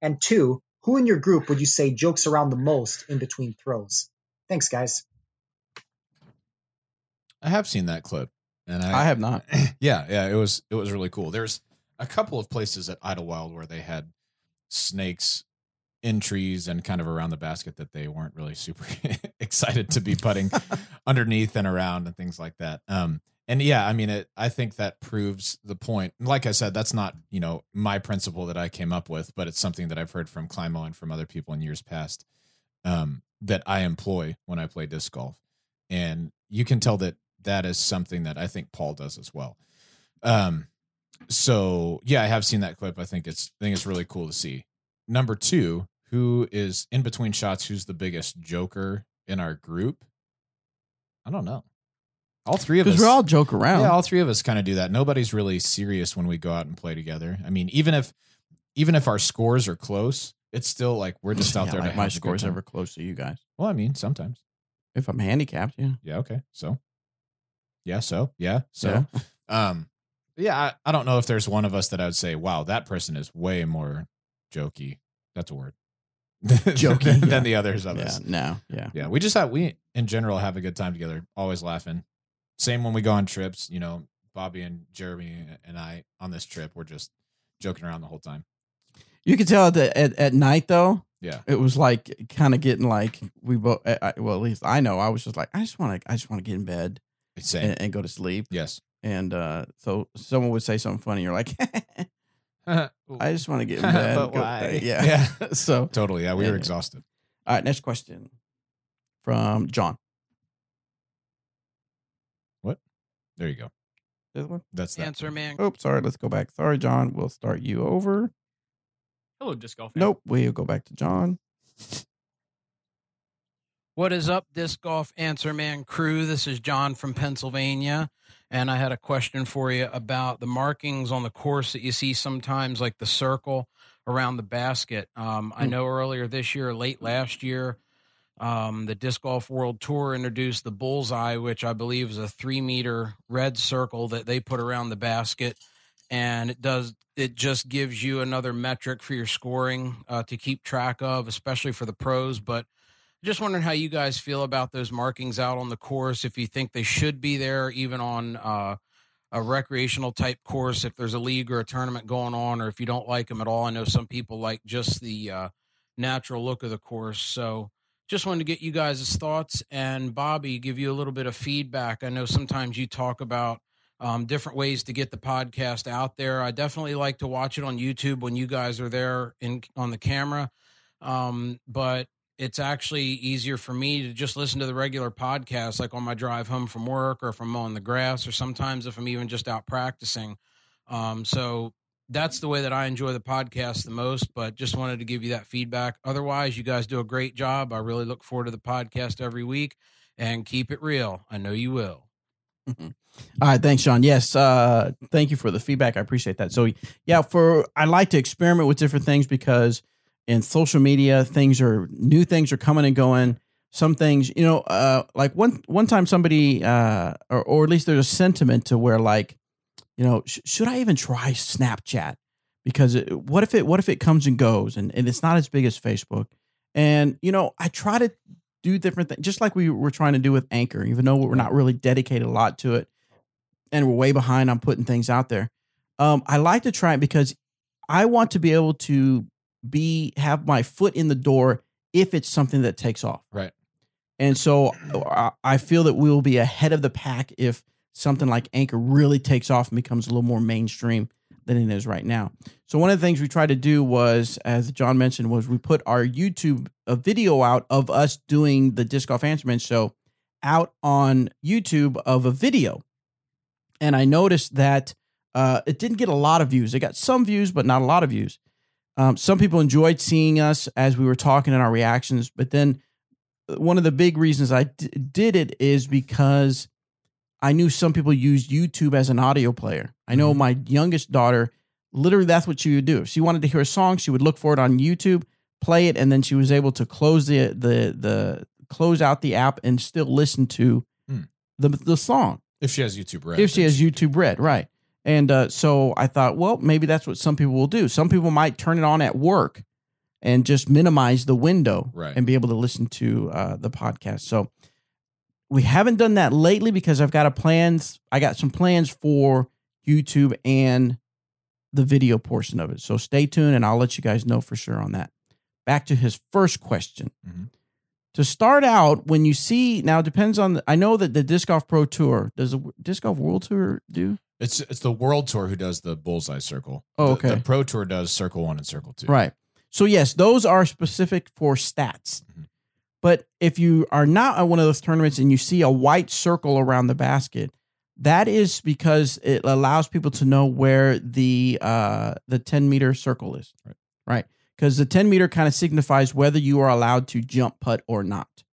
And 2, who in your group would you say jokes around the most in between throws? Thanks, guys. I have seen that clip, and I have not. Yeah, it was really cool. There's a couple of places at Idlewild where they had snakes in trees and kind of around the basket that they weren't really super excited to be putting underneath and around and things like that. And yeah, I mean, I think that proves the point. Like I said, that's not, my principle that I came up with, but it's something that I've heard from Climo and from other people in years past, that I employ when I play disc golf. And you can tell that is something that I think Paul does as well. So yeah, I have seen that clip. I think it's really cool to see. Number 2, who is in between shots? Who's the biggest joker in our group? I don't know. All 3 of us. Because we all joke around. Yeah, all 3 of us kind of do that. Nobody's really serious when we go out and play together. I mean, even if our scores are close, it's still like we're just out there. Like to my have a good score's time. ever close to you guys. Well, I mean, sometimes. If I'm handicapped, yeah. Yeah. Okay. So. Yeah. So. Yeah. So. Yeah. Yeah. I don't know if there's one of us that I would say, wow, that person is way more jokey. That's a word. Jokey than the others of us. No. Yeah. Yeah. We in general have a good time together. Always laughing. Same when we go on trips, Bobby and Jeremy and I on this trip, we're just joking around the whole time. You could tell that at night though. Yeah. It was like kind of getting like we both. Well, at least I know I was just like I just want to get in bed and go to sleep. Yes. And so someone would say something funny. You're like, I just want to get in bed. But why? Yeah. So totally. Yeah. We were exhausted. All right. Next question from John. What? There you go. This one? That's that. Answer man. Oh, sorry. Let's go back. Sorry, John. We'll start you over. Hello, Disc Golf. Fan. Nope. We'll go back to John. What is up, Disc Golf Answer Man crew? This is John from Pennsylvania, and I had a question for you about the markings on the course that you see sometimes, like the circle around the basket. I know earlier this year, late last year, the Disc Golf World Tour introduced the bullseye, which I believe is a 3-meter red circle that they put around the basket, and it just gives you another metric for your scoring to keep track of, especially for the pros. But just wondering how you guys feel about those markings out on the course, if you think they should be there even on a recreational type course, if there's a league or a tournament going on, or if you don't like them at all. I know some people like just the natural look of the course. So just wanted to get you guys' thoughts, and Bobby, give you a little bit of feedback. I know sometimes you talk about different ways to get the podcast out there. I definitely like to watch it on YouTube when you guys are there on the camera. But it's actually easier for me to just listen to the regular podcast, like on my drive home from work, or if I'm mowing the grass, or sometimes if I'm even just out practicing. So that's the way that I enjoy the podcast the most, but just wanted to give you that feedback. Otherwise, you guys do a great job. I really look forward to the podcast every week, and keep it real. I know you will. All right, thanks, Sean. Yes, thank you for the feedback. I appreciate that. So, yeah, I like to experiment with different things because in social media, new things are coming and going. Some things, like one time somebody, or at least there's a sentiment to where like, should I even try Snapchat? Because what if it comes and goes and it's not as big as Facebook? And I try to do different things, just like we were trying to do with Anchor, even though we're not really dedicated a lot to it, and we're way behind on putting things out there. I like to try it because I want to be able to have my foot in the door if it's something that takes off. Right. And so I feel that we will be ahead of the pack if something like Anchor really takes off and becomes a little more mainstream than it is right now. So one of the things we tried to do was, as John mentioned, was we put our YouTube video out of us doing the Disc Golf Answerman show out on YouTube of a video. And I noticed that it didn't get a lot of views. It got some views, but not a lot of views. Some people enjoyed seeing us as we were talking in our reactions. But then one of the big reasons I did it is because I knew some people use YouTube as an audio player. I know my youngest daughter, literally that's what she would do. If she wanted to hear a song, she would look for it on YouTube, play it, and then she was able to close close out the app and still listen to the song. If she has YouTube Red. If she has YouTube Red, right. And so I thought, well, maybe that's what some people will do. Some people might turn it on at work and just minimize the window and be able to listen to the podcast. So we haven't done that lately because I got some plans for YouTube and the video portion of it. So stay tuned and I'll let you guys know for sure on that. Back to his first question. Mm-hmm. To start out, when you see, now it depends on, I know that the Disc Golf Pro Tour, does the Disc Golf World Tour do? It's the World Tour who does the bullseye circle. Oh, okay. The Pro Tour does circle 1 and circle 2. Right. So yes, those are specific for stats. Mm-hmm. But if you are not at one of those tournaments and you see a white circle around the basket, that is because it allows people to know where the 10-meter circle is. Right. Because the 10-meter kind of signifies whether you are allowed to jump putt or not.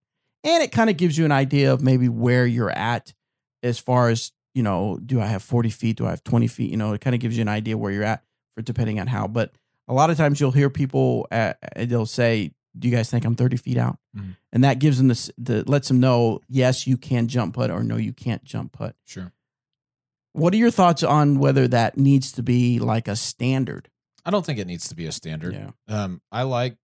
And it kind of gives you an idea of maybe where you're at as far as, do I have 40 feet? Do I have 20 feet? It kind of gives you an idea where you're at for depending on how. But a lot of times you'll hear people, they'll say, do you guys think I'm 30 feet out? Mm-hmm. And that gives them lets them know, yes, you can jump putt or no, you can't jump putt. Sure. What are your thoughts on whether that needs to be like a standard? I don't think it needs to be a standard. Yeah. I like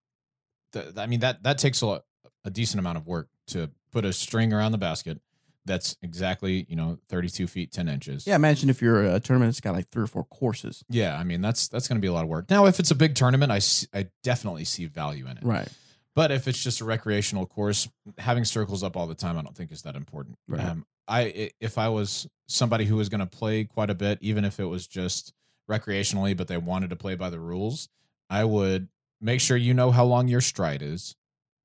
that takes a decent amount of work to put a string around the basket. That's exactly, 32 feet, 10 inches. Yeah. Imagine if you're a tournament that's got like 3 or 4 courses. Yeah. I mean, that's going to be a lot of work. Now, if it's a big tournament, I definitely see value in it. Right. But if it's just a recreational course, having circles up all the time, I don't think is that important. Right. If I was somebody who was going to play quite a bit, even if it was just recreationally, but they wanted to play by the rules, I would make sure you know how long your stride is,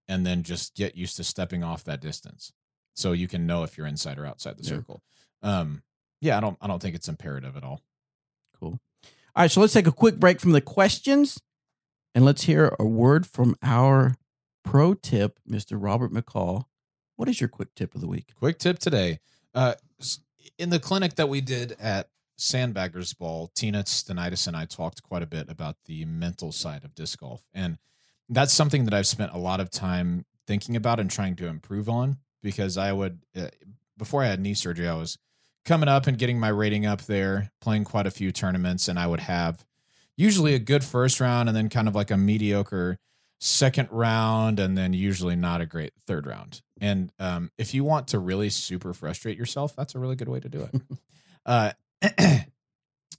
and then just get used to stepping off that distance, so you can know if you're inside or outside the circle. I don't think it's imperative at all. Cool. All right, so let's take a quick break from the questions, and let's hear a word from our pro tip, Mr. Robert McCall. What is your quick tip of the week? Quick tip today. In the clinic that we did at Sandbaggers Ball, Tina Stenitis and I talked quite a bit about the mental side of disc golf. And that's something that I've spent a lot of time thinking about and trying to improve on, because I would, before I had knee surgery, I was coming up and getting my rating up there, playing quite a few tournaments, and I would have usually a good first round and then kind of like a mediocre second round, and then usually not a great third round. And if you want to really super frustrate yourself, that's a really good way to do it.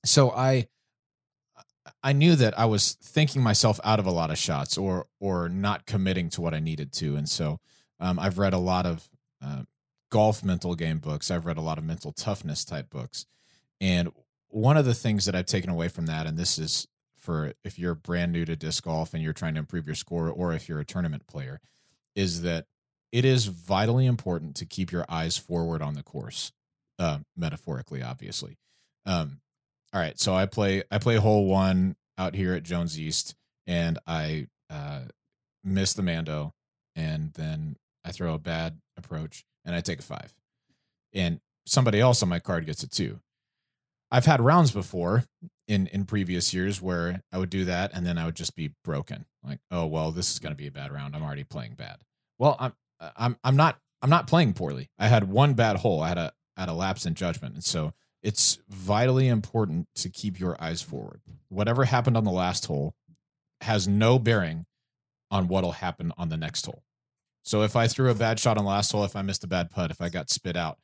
So I knew that I was thinking myself out of a lot of shots or not committing to what I needed to. And so I've read a lot of golf mental game books. I've read a lot of mental toughness type books. And one of the things that I've taken away from that, and this is for if you're brand new to disc golf and you're trying to improve your score, or if you're a tournament player, is that it is vitally important to keep your eyes forward on the course, metaphorically, obviously. All right, so I play hole 1 out here at Jones East, and I miss the Mando, and then I throw a bad approach, and I take a 5. And somebody else on my card gets a 2. I've had rounds before in previous years where I would do that, and then I would just be broken. Like, oh well, this is going to be a bad round. I'm already playing bad. Well, I'm not playing poorly. I had one bad hole. I had a lapse in judgment, and so it's vitally important to keep your eyes forward. Whatever happened on the last hole has no bearing on what'll happen on the next hole. So if I threw a bad shot on the last hole, if I missed a bad putt, if I got spit out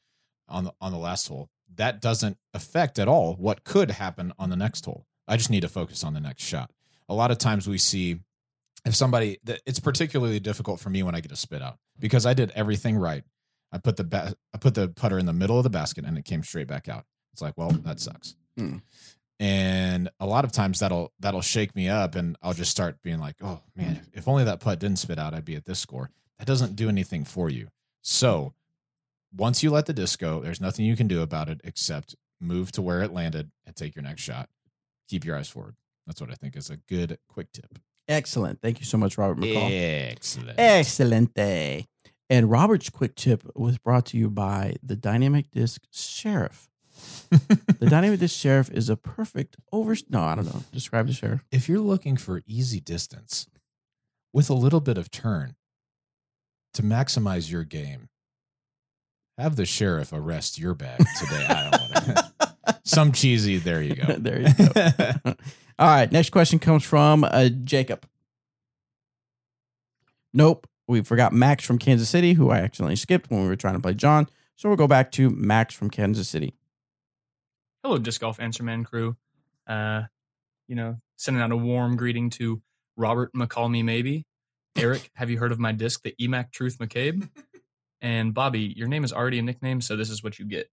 on the last hole, that doesn't affect at all what could happen on the next hole. I just need to focus on the next shot. A lot of times we see if somebody, it's particularly difficult for me when I get a spit out because I did everything right. I put the putter in the middle of the basket and it came straight back out. It's like, well, that sucks. And a lot of times that'll shake me up and I'll just start being like, oh man, if only that putt didn't spit out, I'd be at this score. That doesn't do anything for you. So once you let the disc go, there's nothing you can do about it except move to where it landed and take your next shot. Keep your eyes forward. That's what I think is a good quick tip. Excellent. Thank you so much, Robert McCall. Excellent. Excelente. And Robert's quick tip was brought to you by the Dynamic Disc Sheriff. The Dynamic Disc Sheriff is a perfect describe the Sheriff. If you're looking for easy distance with a little bit of turn to maximize your game, have the Sheriff arrest your bag today. I don't want to. Some cheesy. There you go. There you go. All right. Next question comes from Jacob. Nope. We forgot Max from Kansas City, who I accidentally skipped when we were trying to play John. So we'll go back to Max from Kansas City. Hello, Disc Golf Answer Man crew. Sending out a warm greeting to Robert McCall Me Maybe. Eric, have you heard of my disc, the EMAC Truth McCabe? And Bobby, your name is already a nickname, so this is what you get.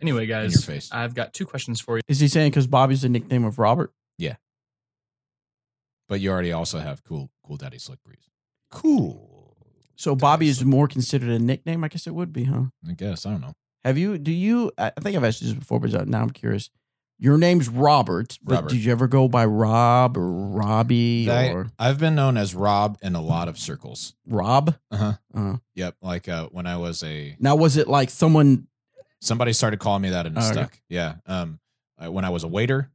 Anyway, guys, I've got 2 questions for you. Is he saying because Bobby's the nickname of Robert? Yeah. But you already also have Cool Daddy Slick Breeze. Cool. So Bobby is more considered a nickname? I guess it would be, huh? I guess. I don't know. I think I've asked you this before, but now I'm curious. Your name's Robert, but did you ever go by Rob or Robbie? I've been known as Rob in a lot of circles. Rob? Uh-huh. Yep. Like when I was Now, was it like somebody started calling me that and it stuck. Okay. Yeah. When I was a waiter,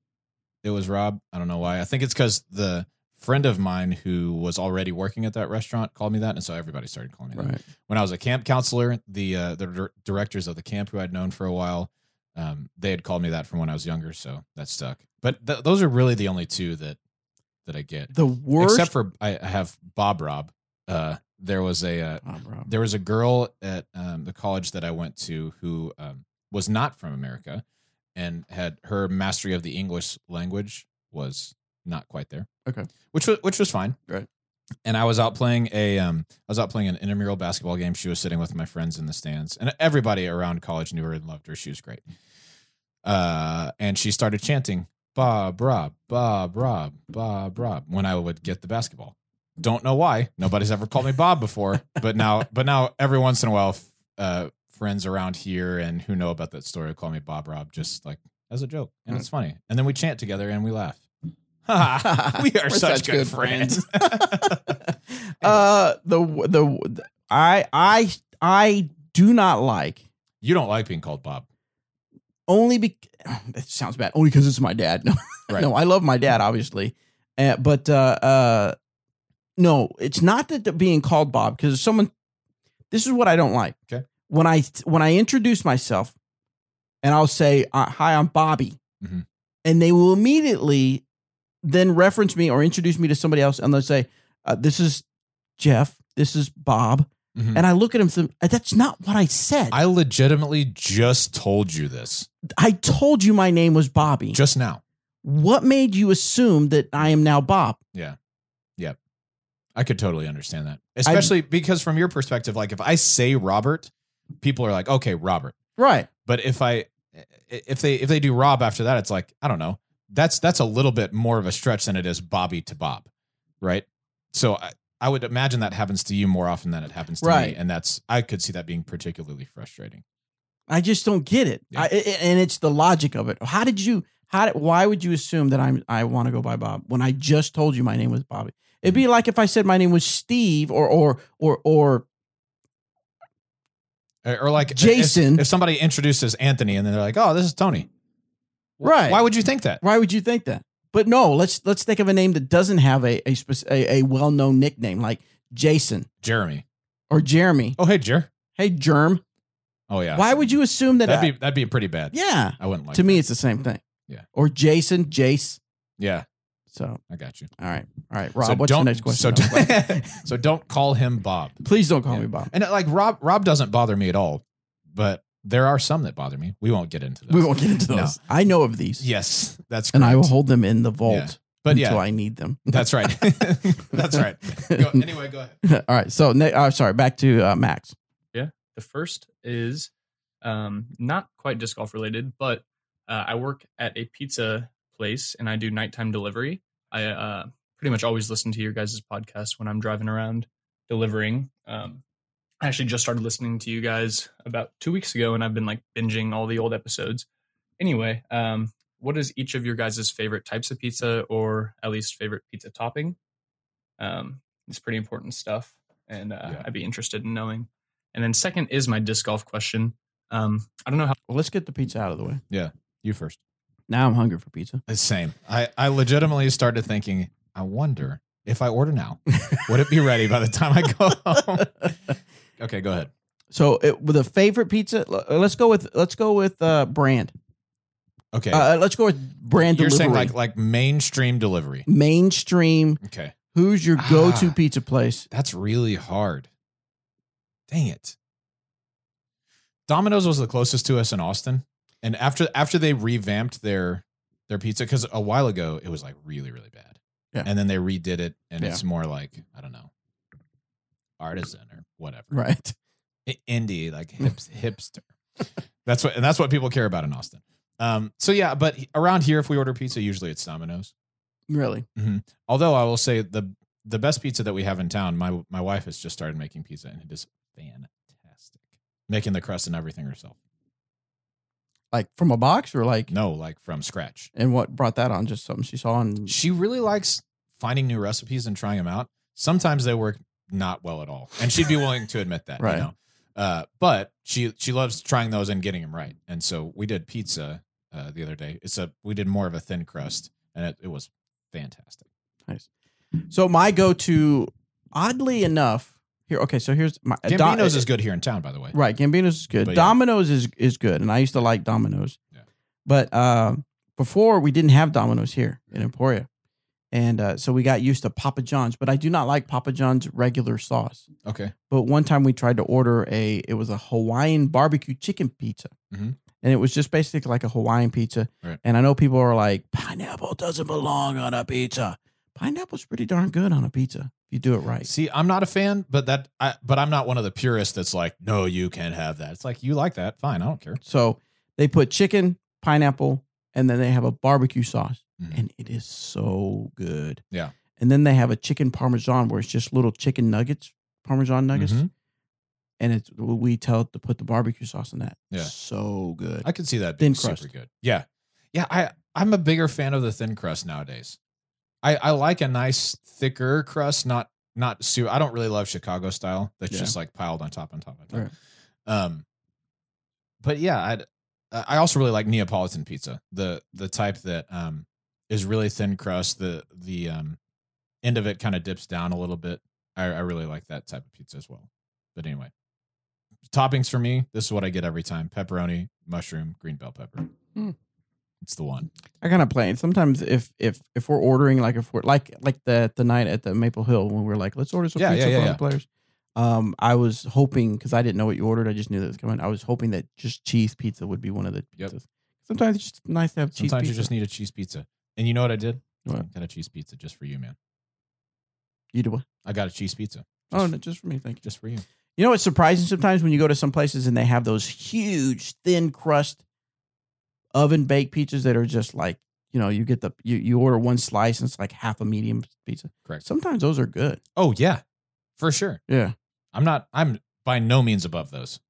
it was Rob. I don't know why. I think it's because the friend of mine who was already working at that restaurant called me that, and so everybody started calling me that. When I was a camp counselor, the directors of the camp who I'd known for a while, they had called me that from when I was younger, so that stuck. But those are really the only 2 that I get. The worst, except for I have Bob Rob. There was a girl at the college that I went to who was not from America and had her mastery of the English language was not quite there. Okay, which was fine. Right. And I was out playing an intramural basketball game. She was sitting with my friends in the stands, and everybody around college knew her and loved her. She was great. And she started chanting Bob Rob, Bob Rob, Bob Rob when I would get the basketball. Don't know why. Nobody's ever called me Bob before, but now every once in a while, friends around here and who know about that story call me Bob Rob just like as a joke, and it's funny. And then we chant together and we laugh. We are such good friends. I do not like. You don't like being called Bob. Only because it sounds bad. Only because it's my dad. No, right. No, I love my dad, obviously, but no, it's not that being called Bob because someone. This is what I don't like. Okay. When I introduce myself, and I'll say, "Hi, I'm Bobby," and they will immediately then reference me or introduce me to somebody else, and they'll say, "This is Jeff. This is Bob." And I look at him, that's not what I said. I legitimately just told you this. I told you my name was Bobby. Just now. What made you assume that I am now Bob? Yeah. Yep. I could totally understand that. Especially because from your perspective, like if I say Robert, people are like, okay, Robert. Right. But if they do Rob after that, it's like, I don't know. That's a little bit more of a stretch than it is Bobby to Bob. Right. So I would imagine that happens to you more often than it happens to me, and I could see that being particularly frustrating. I just don't get it. Yeah. And it's the logic of it. Why would you assume that I want to go by Bob when I just told you my name was Bobby? It'd be like if I said my name was Steve or like Jason. If somebody introduces Anthony and then they're like, "Oh, this is Tony." Right. Why would you think that? Why would you think that? But no, let's think of a name that doesn't have a well-known nickname like Jason, Jeremy, or Jeremy. Oh, hey, Jer. Hey, Germ. Oh, yeah. Why would you assume that? That'd be pretty bad. Yeah. I wouldn't like. To me, it's the same thing. Yeah. Or Jason, Jace. Yeah. So I got you. All right, Rob. What's the next question? So don't call him Bob. Please don't call me Bob. And like Rob doesn't bother me at all, but there are some that bother me. We won't get into those. No. I know of these. Yes, that's correct. And I will hold them in the vault until I need them. That's right. That's right. Anyway, go ahead. All right. So, sorry, back to Max. Yeah. The first is not quite disc golf related, but I work at a pizza place and I do nighttime delivery. I pretty much always listen to your guys' podcast when I'm driving around delivering. I actually just started listening to you guys about 2 weeks ago, and I've been like binging all the old episodes. Anyway, what is each of your guys' favorite types of pizza, or at least favorite pizza topping? It's pretty important stuff, and I'd be interested in knowing. And then second is my disc golf question. I don't know how. Well, let's get the pizza out of the way. Yeah, you first. Now I'm hungry for pizza. The same. I legitimately started thinking, I wonder if I order now, would it be ready by the time I go home? Okay, go ahead. So with a favorite pizza, let's go with brand. Okay. Let's go with brand You're delivery. saying like mainstream delivery. Mainstream. Okay. Who's your go-to pizza place? That's really hard. Dang it. Domino's was the closest to us in Austin. And after they revamped their pizza, because a while ago it was like really, really bad. Yeah. And then they redid it and it's more like, I don't know, artisan or whatever. Right. Indie, like hipster. That's what people care about in Austin. So yeah, but around here, if we order pizza, usually it's Domino's. Really? Mm-hmm. Although I will say the best pizza that we have in town, my wife has just started making pizza and it is fantastic. Making the crust and everything herself. Like from a box or like? No, like from scratch. And what brought that on? Just something she saw on? She really likes finding new recipes and trying them out. Sometimes they work not well at all. And she'd be willing to admit that, right. You know? But she loves trying those and getting them right. And so we did pizza the other day. We did more of a thin crust and it was fantastic. Nice. So my go-to, oddly enough, here. Okay, so here's my Gambino's is good here in town, by the way. Right, Gambino's is good. But Domino's is good, and I used to like Domino's. Yeah. But before we didn't have Domino's here in Emporia, and so we got used to Papa John's. But I do not like Papa John's regular sauce. Okay. But one time we tried to order it was a Hawaiian barbecue chicken pizza. Mm-hmm. And it was just basically like a Hawaiian pizza. Right. And I know people are like, pineapple doesn't belong on a pizza. Pineapple's pretty darn good on a pizza if you do it right. See, I'm not a fan, but I'm not one of the purists that's like, no, you can't have that. It's like, you like that, fine, I don't care. So they put chicken, pineapple, and then they have a barbecue sauce, and it is so good. Yeah. And then they have a chicken parmesan where it's just little chicken nuggets, parmesan nuggets. Mm-hmm. And we tell it to put the barbecue sauce in that. Yeah. So good. I could see that Thin being crust. super good. Yeah. Yeah, I'm a bigger fan of the thin crust nowadays. I like a nice thicker crust, not super. I don't really love Chicago style. That's just like piled on top. Right. But yeah, I also really like Neapolitan pizza, the type that is really thin crust. The end of it kind of dips down a little bit. I really like that type of pizza as well. But anyway, toppings for me, this is what I get every time: pepperoni, mushroom, green bell pepper. It's the one. I kind of play it. Sometimes if we're ordering, like if we're like the night at the Maple Hill when we're like, let's order some pizza for the players. I was hoping, because I didn't know what you ordered, I just knew that it was coming. I was hoping that just cheese pizza would be one of the pizzas. Yep. Sometimes it's just nice to have cheese pizza. Sometimes you just need a cheese pizza. And you know what I did? What? I got a cheese pizza just for you, man. You do what? I got a cheese pizza. Just for me, thank you. Just for you. You know what's surprising sometimes when you go to some places and they have those huge thin crust oven baked pizzas that are just like, you get you order one slice and it's like half a medium pizza. Correct. Sometimes those are good. Oh yeah. For sure. Yeah. I'm by no means above those.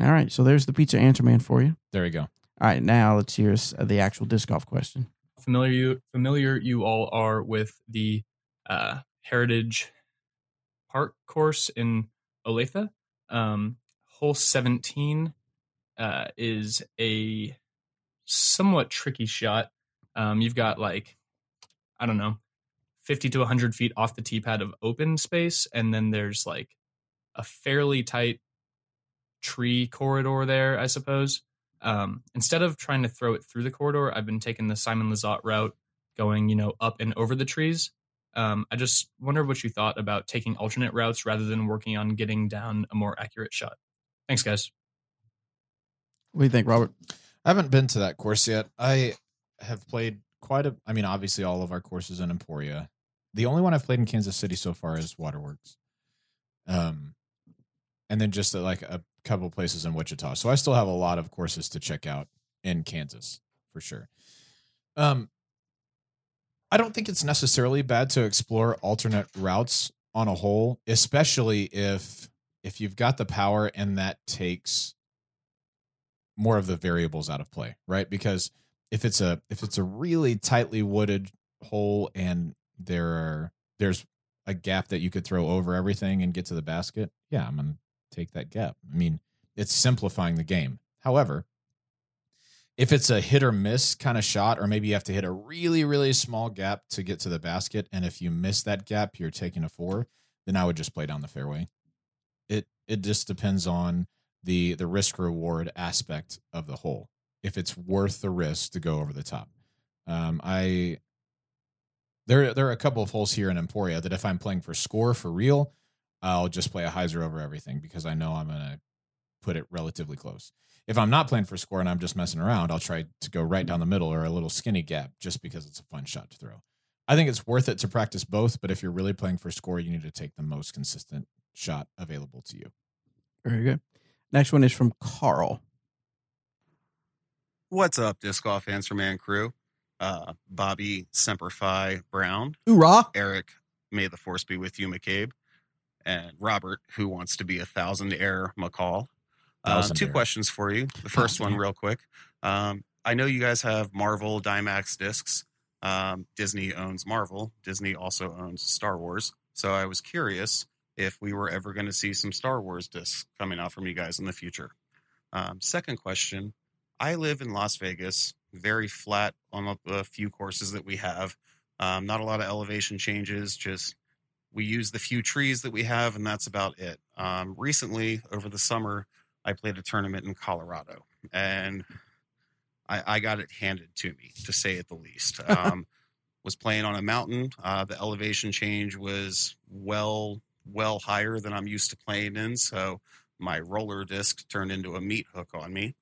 All right. So there's the pizza answer man for you. There you go. All right. Now let's hear the actual disc golf question. Familiar you all are with the Heritage Park course in Olathe. Hole 17 is a somewhat tricky shot. You've got like, I don't know, 50 to 100 feet off the tee pad of open space, and then there's like a fairly tight tree corridor there, I suppose. Instead of trying to throw it through the corridor, I've been taking the Simon Lizotte route, going, up and over the trees. I just wonder what you thought about taking alternate routes rather than working on getting down a more accurate shot. Thanks, guys. What do you think, Robert? I haven't been to that course yet. I have played obviously all of our courses in Emporia. The only one I've played in Kansas City so far is Waterworks. And then just like a couple places in Wichita. So I still have a lot of courses to check out in Kansas for sure. I don't think it's necessarily bad to explore alternate routes on a hole, especially if you've got the power and that takes more of the variables out of play, right? Because if it's a really tightly wooded hole and there's a gap that you could throw over everything and get to the basket, yeah, I'm gonna take that gap. I mean, it's simplifying the game. However, if it's a hit or miss kind of shot, or maybe you have to hit a really, really small gap to get to the basket, and if you miss that gap, you're taking a 4, then I would just play down the fairway. It just depends on the risk reward aspect of the hole. If it's worth the risk to go over the top. There are a couple of holes here in Emporia that if I'm playing for score for real, I'll just play a hyzer over everything because I know I'm going to put it relatively close. If I'm not playing for score and I'm just messing around, I'll try to go right down the middle or a little skinny gap just because it's a fun shot to throw. I think it's worth it to practice both, but if you're really playing for score, you need to take the most consistent shot available to you. Very good. Next one is from Carl. What's up, Disc Golf Answer Man crew? Bobby Semper Fi Brown. Hoorah! Eric, may the force be with you, McCabe. And Robert, who wants to be 1,000 Air McCall. Two questions for you. The first one, real quick. I know you guys have Marvel Dimax discs. Disney owns Marvel. Disney also owns Star Wars. So I was curious if we were ever going to see some Star Wars discs coming out from you guys in the future. Second question. I live in Las Vegas, very flat on a few courses that we have. Not a lot of elevation changes, just we use the few trees that we have, and that's about it. Recently, over the summer, I played a tournament in Colorado, and I got it handed to me, to say it the least. Was playing on a mountain. The elevation change was well higher than I'm used to playing in, so my roller disc turned into a meat hook on me.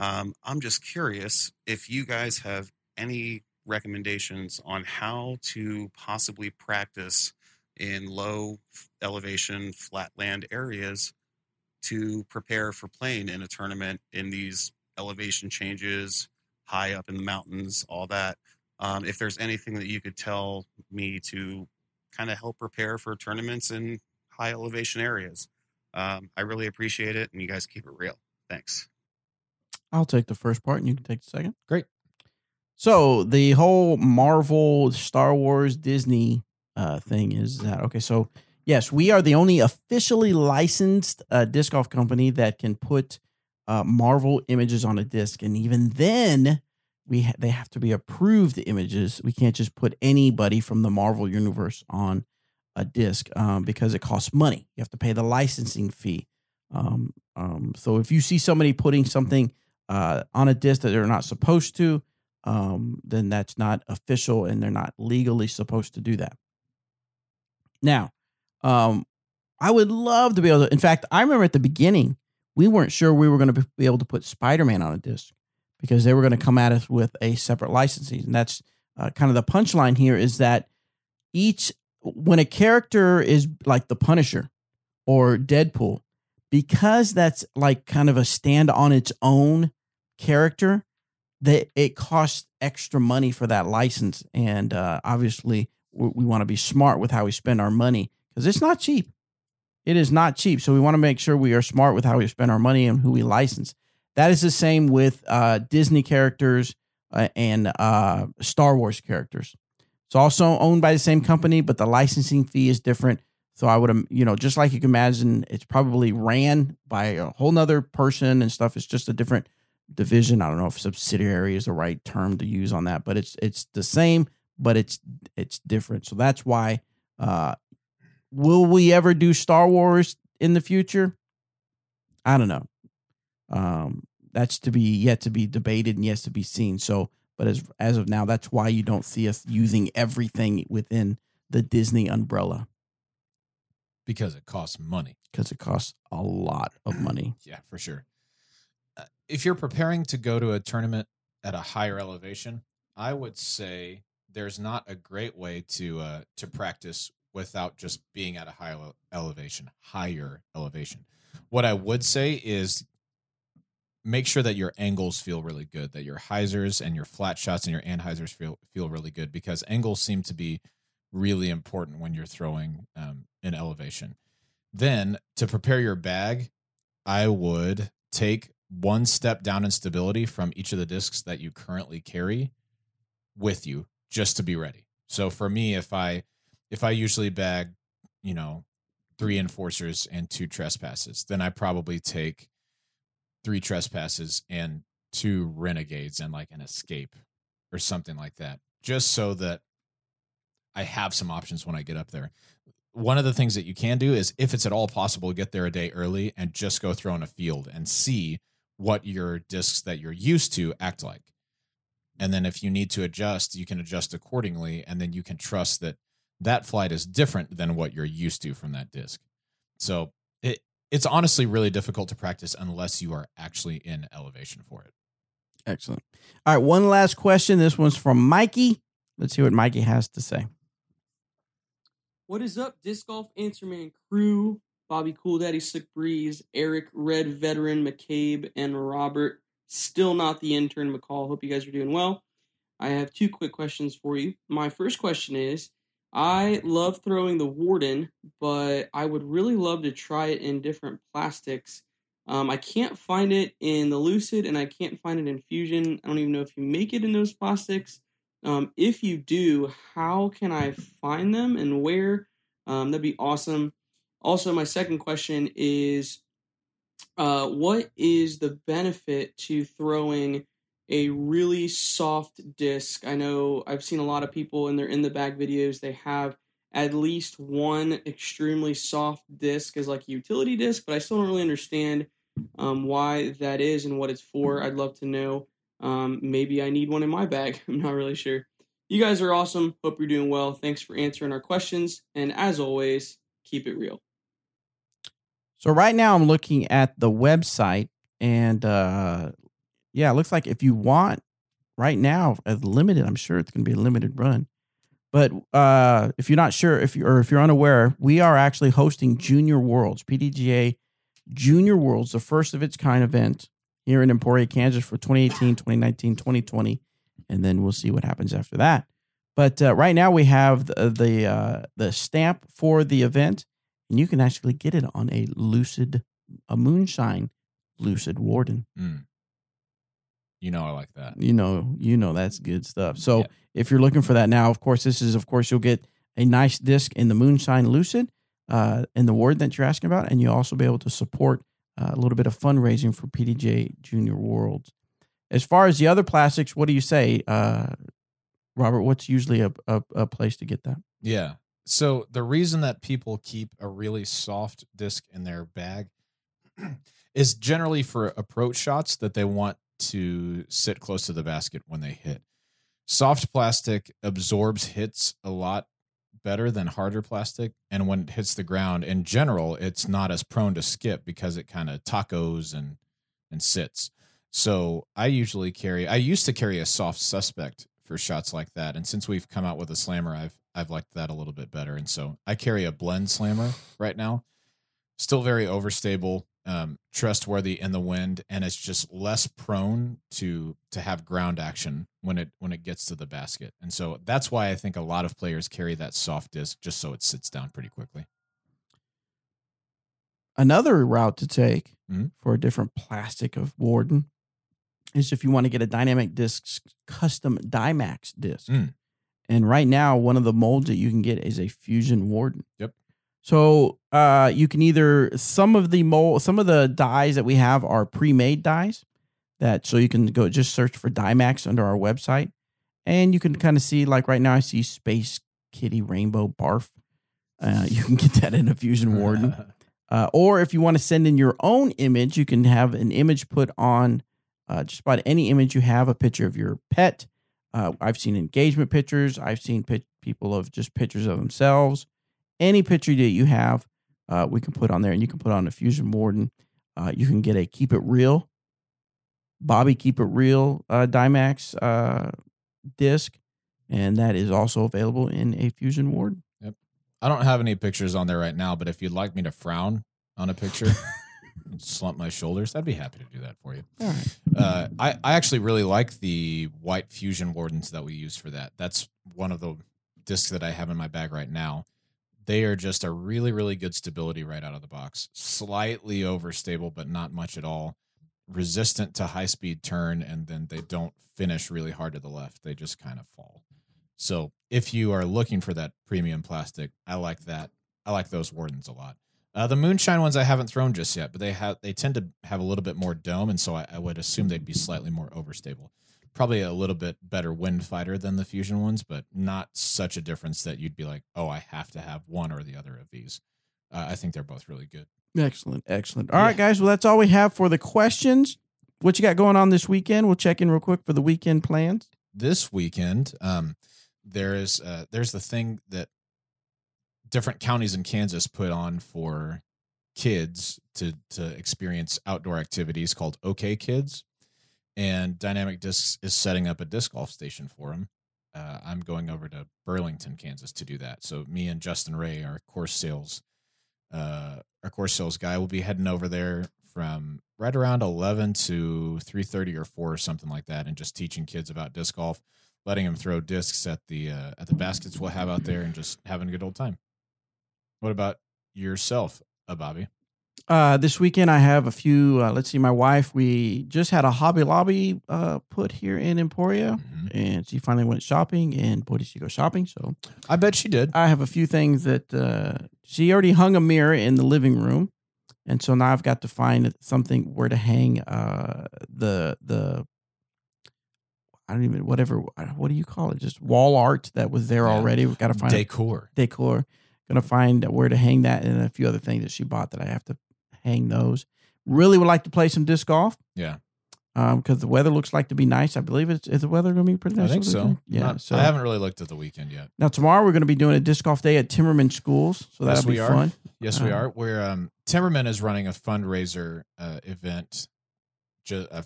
I'm just curious if you guys have any recommendations on how to possibly practice in low elevation flatland areas to prepare for playing in a tournament in these elevation changes, high up in the mountains, all that. If there's anything that you could tell me to kind of help prepare for tournaments in high elevation areas. I really appreciate it, and you guys keep it real. Thanks. I'll take the first part and you can take the second. Great. So the whole Marvel, Star Wars, Disney thing is that, okay, so yes, we are the only officially licensed disc golf company that can put Marvel images on a disc. And even then, they have to be approved images. We can't just put anybody from the Marvel universe on a disc because it costs money. You have to pay the licensing fee. So if you see somebody putting something on a disc that they're not supposed to, then that's not official and they're not legally supposed to do that. Now, I would love to be able to, in fact, I remember at the beginning, we weren't sure we were going to be able to put Spider-Man on a disc because they were going to come at us with a separate licensing. And that's kind of the punchline here is that when a character is like the Punisher or Deadpool, because that's like kind of a stand on its own character, that it costs extra money for that license. And obviously we want to be smart with how we spend our money because it's not cheap. It is not cheap. So we want to make sure we are smart with how we spend our money and who we license. That is the same with Disney characters and Star Wars characters. It's also owned by the same company, but the licensing fee is different. So I would, just like you can imagine, it's probably ran by a whole nother person and stuff. It's just a different division. I don't know if subsidiary is the right term to use on that, but it's the same, but it's different. So that's why. Will we ever do Star Wars in the future? I don't know. That's yet to be debated and yet to be seen. So, but as of now, that's why you don't see us using everything within the Disney umbrella. Because it costs money. Because it costs a lot of money. Yeah, for sure. If you're preparing to go to a tournament at a higher elevation, I would say there's not a great way to practice without just being at a higher elevation. What I would say is make sure that your angles feel really good, that your hyzers and your flat shots and your anhyzers feel really good, because angles seem to be really important when you're throwing in elevation. Then to prepare your bag, I would take one step down in stability from each of the discs that you currently carry with you, just to be ready. So for me, if I usually bag, 3 enforcers and 2 trespasses, then I probably take 3 trespasses and 2 renegades and like an escape or something like that, just so that I have some options when I get up there. One of the things that you can do is, if it's at all possible, get there a day early and just go throw in a field and see what your discs that you're used to act like. And then if you need to adjust, you can adjust accordingly, and then you can trust that that flight is different than what you're used to from that disc. So it's honestly really difficult to practice unless you are actually in elevation for it. Excellent. All right, one last question. This one's from Mikey. Let's see what Mikey has to say. What is up, Disc Golf Answer Man crew? Bobby Cool Daddy Slick Breeze, Eric Red Veteran McCabe, and Robert, still not the intern McCall. Hope you guys are doing well. I have 2 quick questions for you. My first question is, I love throwing the Warden, but I would really love to try it in different plastics. I can't find it in the Lucid, and I can't find it in Fusion. I don't even know if you make it in those plastics. If you do, how can I find them and where? That'd be awesome. Also, my second question is, what is the benefit to throwing a really soft disc? I know I've seen a lot of people in their in the bag videos, they have at least one extremely soft disc as like a utility disc, but I still don't really understand why that is and what it's for. I'd love to know. Maybe I need one in my bag. I'm not really sure. You guys are awesome. Hope you're doing well. Thanks for answering our questions. And as always, keep it real. So right now I'm looking at the website, and it looks like if you want right now, as limited, I'm sure it's going to be a limited run. But if you're not sure, if you're unaware, we are actually hosting Junior Worlds, PDGA Junior Worlds, the first of its kind event here in Emporia, Kansas for 2018, 2019, 2020, and then we'll see what happens after that. But right now we have the stamp for the event, and you can actually get it on a Moonshine Lucid Warden. I like that. That's good stuff. So if you're looking for that now, of course, you'll get a nice disc in the Moonshine Lucid, in the Warden that you're asking about, and you'll also be able to support a little bit of fundraising for PDJ Junior Worlds. As far as the other plastics, what do you say, Robert? What's usually a place to get that? Yeah. So the reason that people keep a really soft disc in their bag is generally for approach shots that they want to sit close to the basket when they hit. Soft plastic absorbs hits a lot better than harder plastic, and when it hits the ground, in general, it's not as prone to skip because it kind of tacos and sits. So I used to carry a soft suspect for shots like that, and since we've come out with a slammer, I've liked that a little bit better, and so I carry a blend slammer right now. Still very overstable, trustworthy in the wind, and it's just less prone to have ground action when it gets to the basket. And so that's why I think a lot of players carry that soft disc, just so it sits down pretty quickly. Another route to take Mhm. for a different plastic of Warden is if you want to get a Dynamic Discs custom Dymax disc. Mm. And right now, one of the molds that you can get is a Fusion Warden. Yep. So you can either some of the dies that we have are pre-made dies so you can go just search for Dymax under our website, and you can kind of see, like right now I see Space Kitty Rainbow Barf. You can get that in a Fusion Warden. Or if you want to send in your own image, you can have an image put on just about any image you have, a picture of your pet. I've seen engagement pictures. I've seen people of just pictures of themselves. Any picture that you have, we can put on there, and you can put on a Fusion Warden. You can get a Keep It Real, Bobby Keep It Real Dymax disc, and that is also available in a Fusion Warden. Yep. I don't have any pictures on there right now, but if you'd like me to frown on a picture, slump my shoulders, I'd be happy to do that for you. All right. I actually really like the white Fusion Wardens that we use for that. That's one of the discs that I have in my bag right now. They are just a really, really good stability right out of the box. Slightly overstable, but not much at all. Resistant to high-speed turn, and then they don't finish really hard to the left. They just kind of fall. So if you are looking for that premium plastic, I like that. I like those Wardens a lot. The Moonshine ones I haven't thrown just yet, but they tend to have a little bit more dome, and so I would assume they'd be slightly more overstable. Probably a little bit better wind fighter than the Fusion ones, but not such a difference that you'd be like, oh, I have to have one or the other of these. I think they're both really good. Excellent. All right, guys. Well, that's all we have for the questions. What you got going on this weekend? We'll check in real quick for the weekend plans. This weekend, there's the thing that different counties in Kansas put on for kids to experience outdoor activities called OK Kids. And Dynamic Discs is setting up a disc golf station for them. I'm going over to Burlington, Kansas to do that. So me and Justin Ray, our course sales guy, will be heading over there from right around 11 to 3:30 or 4 or something like that, and just teaching kids about disc golf, letting them throw discs at the baskets we'll have out there, and just having a good old time. What about yourself, Bobby? This weekend I have a few. Let's see, my wife. We just had a Hobby Lobby put here in Emporia, and she finally went shopping. And boy, did she go shopping! So I bet she did. I have a few things that she already hung a mirror in the living room, and so now I've got to find something where to hang the I don't even what do you call it? Just wall art that was there already. We've got to find decor. Gonna find where to hang that, and a few other things that she bought that I have to hang those. Really would like to play some disc golf. Yeah. Because the weather looks like to be nice. I believe is the weather going to be pretty nice? I think so. Yeah. So I haven't really looked at the weekend yet. Now tomorrow we're going to be doing a disc golf day at Timmerman Schools, so that'll be fun. Yes, we are. Where Timmerman is running a fundraiser event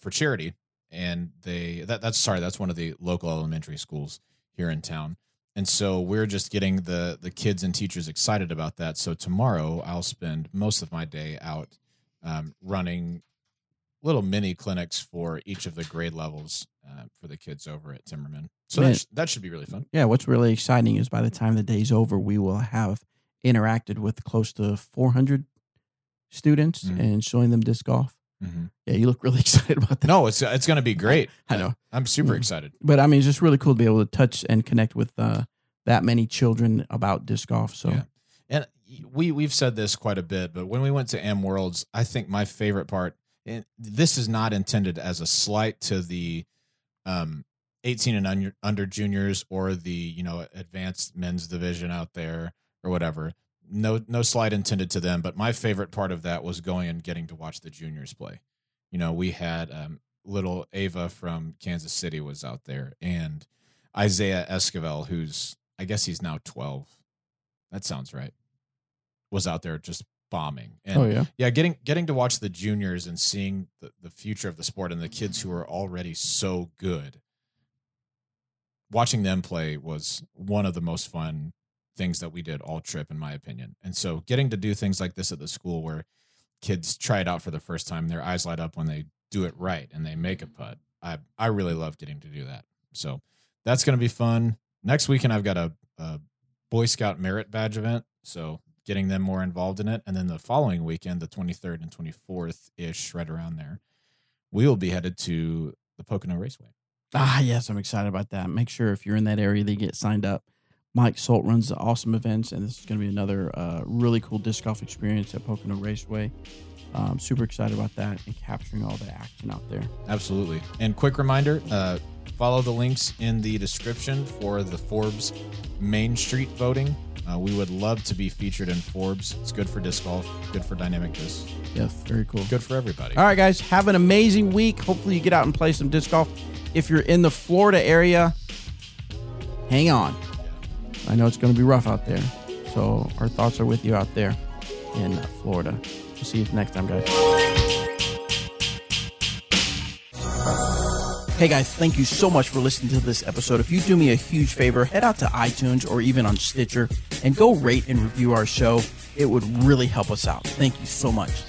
for charity, and that's one of the local elementary schools here in town. And so we're just getting the kids and teachers excited about that. So tomorrow I'll spend most of my day out running little mini clinics for each of the grade levels for the kids over at Timmerman. So that should be really fun. Yeah, what's really exciting is by the time the day's over, we will have interacted with close to 400 students and showing them disc golf. Mm-hmm. Yeah, you look really excited about that. No, it's going to be great. I know. I'm super excited. But I mean, it's just really cool to be able to touch and connect with that many children about disc golf. So, yeah. And we've said this quite a bit, but when we went to M Worlds, I think my favorite part, and this is not intended as a slight to the 18 and under juniors or the advanced men's division out there or whatever. No slight intended to them, but my favorite part of that was going and getting to watch the juniors play. We had little Ava from Kansas City was out there, and Isaiah Esquivel, who's, I guess he's now 12. That sounds right. Was out there just bombing. And getting to watch the juniors and seeing the future of the sport and the kids who are already so good. Watching them play was one of the most fun things that we did all trip, in my opinion. And so getting to do things like this at the school where kids try it out for the first time, their eyes light up when they do it right and they make a putt. I really love getting to do that. So that's going to be fun. Next weekend, I've got a Boy Scout merit badge event. So getting them more involved in it. And then the following weekend, the 23rd and 24th-ish, right around there, we will be headed to the Pocono Raceway. Yes, I'm excited about that. Make sure if you're in that area, they get signed up. Mike Solt runs the awesome events, and this is going to be another really cool disc golf experience at Pocono Raceway. I'm super excited about that and capturing all the action out there. Absolutely. And quick reminder, follow the links in the description for the Forbes Main Street voting. We would love to be featured in Forbes. It's good for disc golf, good for dynamic disc. Yes, very cool. Good for everybody. All right, guys, have an amazing week. Hopefully you get out and play some disc golf. If you're in the Florida area, hang on. I know it's going to be rough out there. So our thoughts are with you out there in Florida. We'll see you next time, guys. Hey guys, thank you so much for listening to this episode. If you do me a huge favor, head out to iTunes or even on Stitcher and go rate and review our show. It would really help us out. Thank you so much.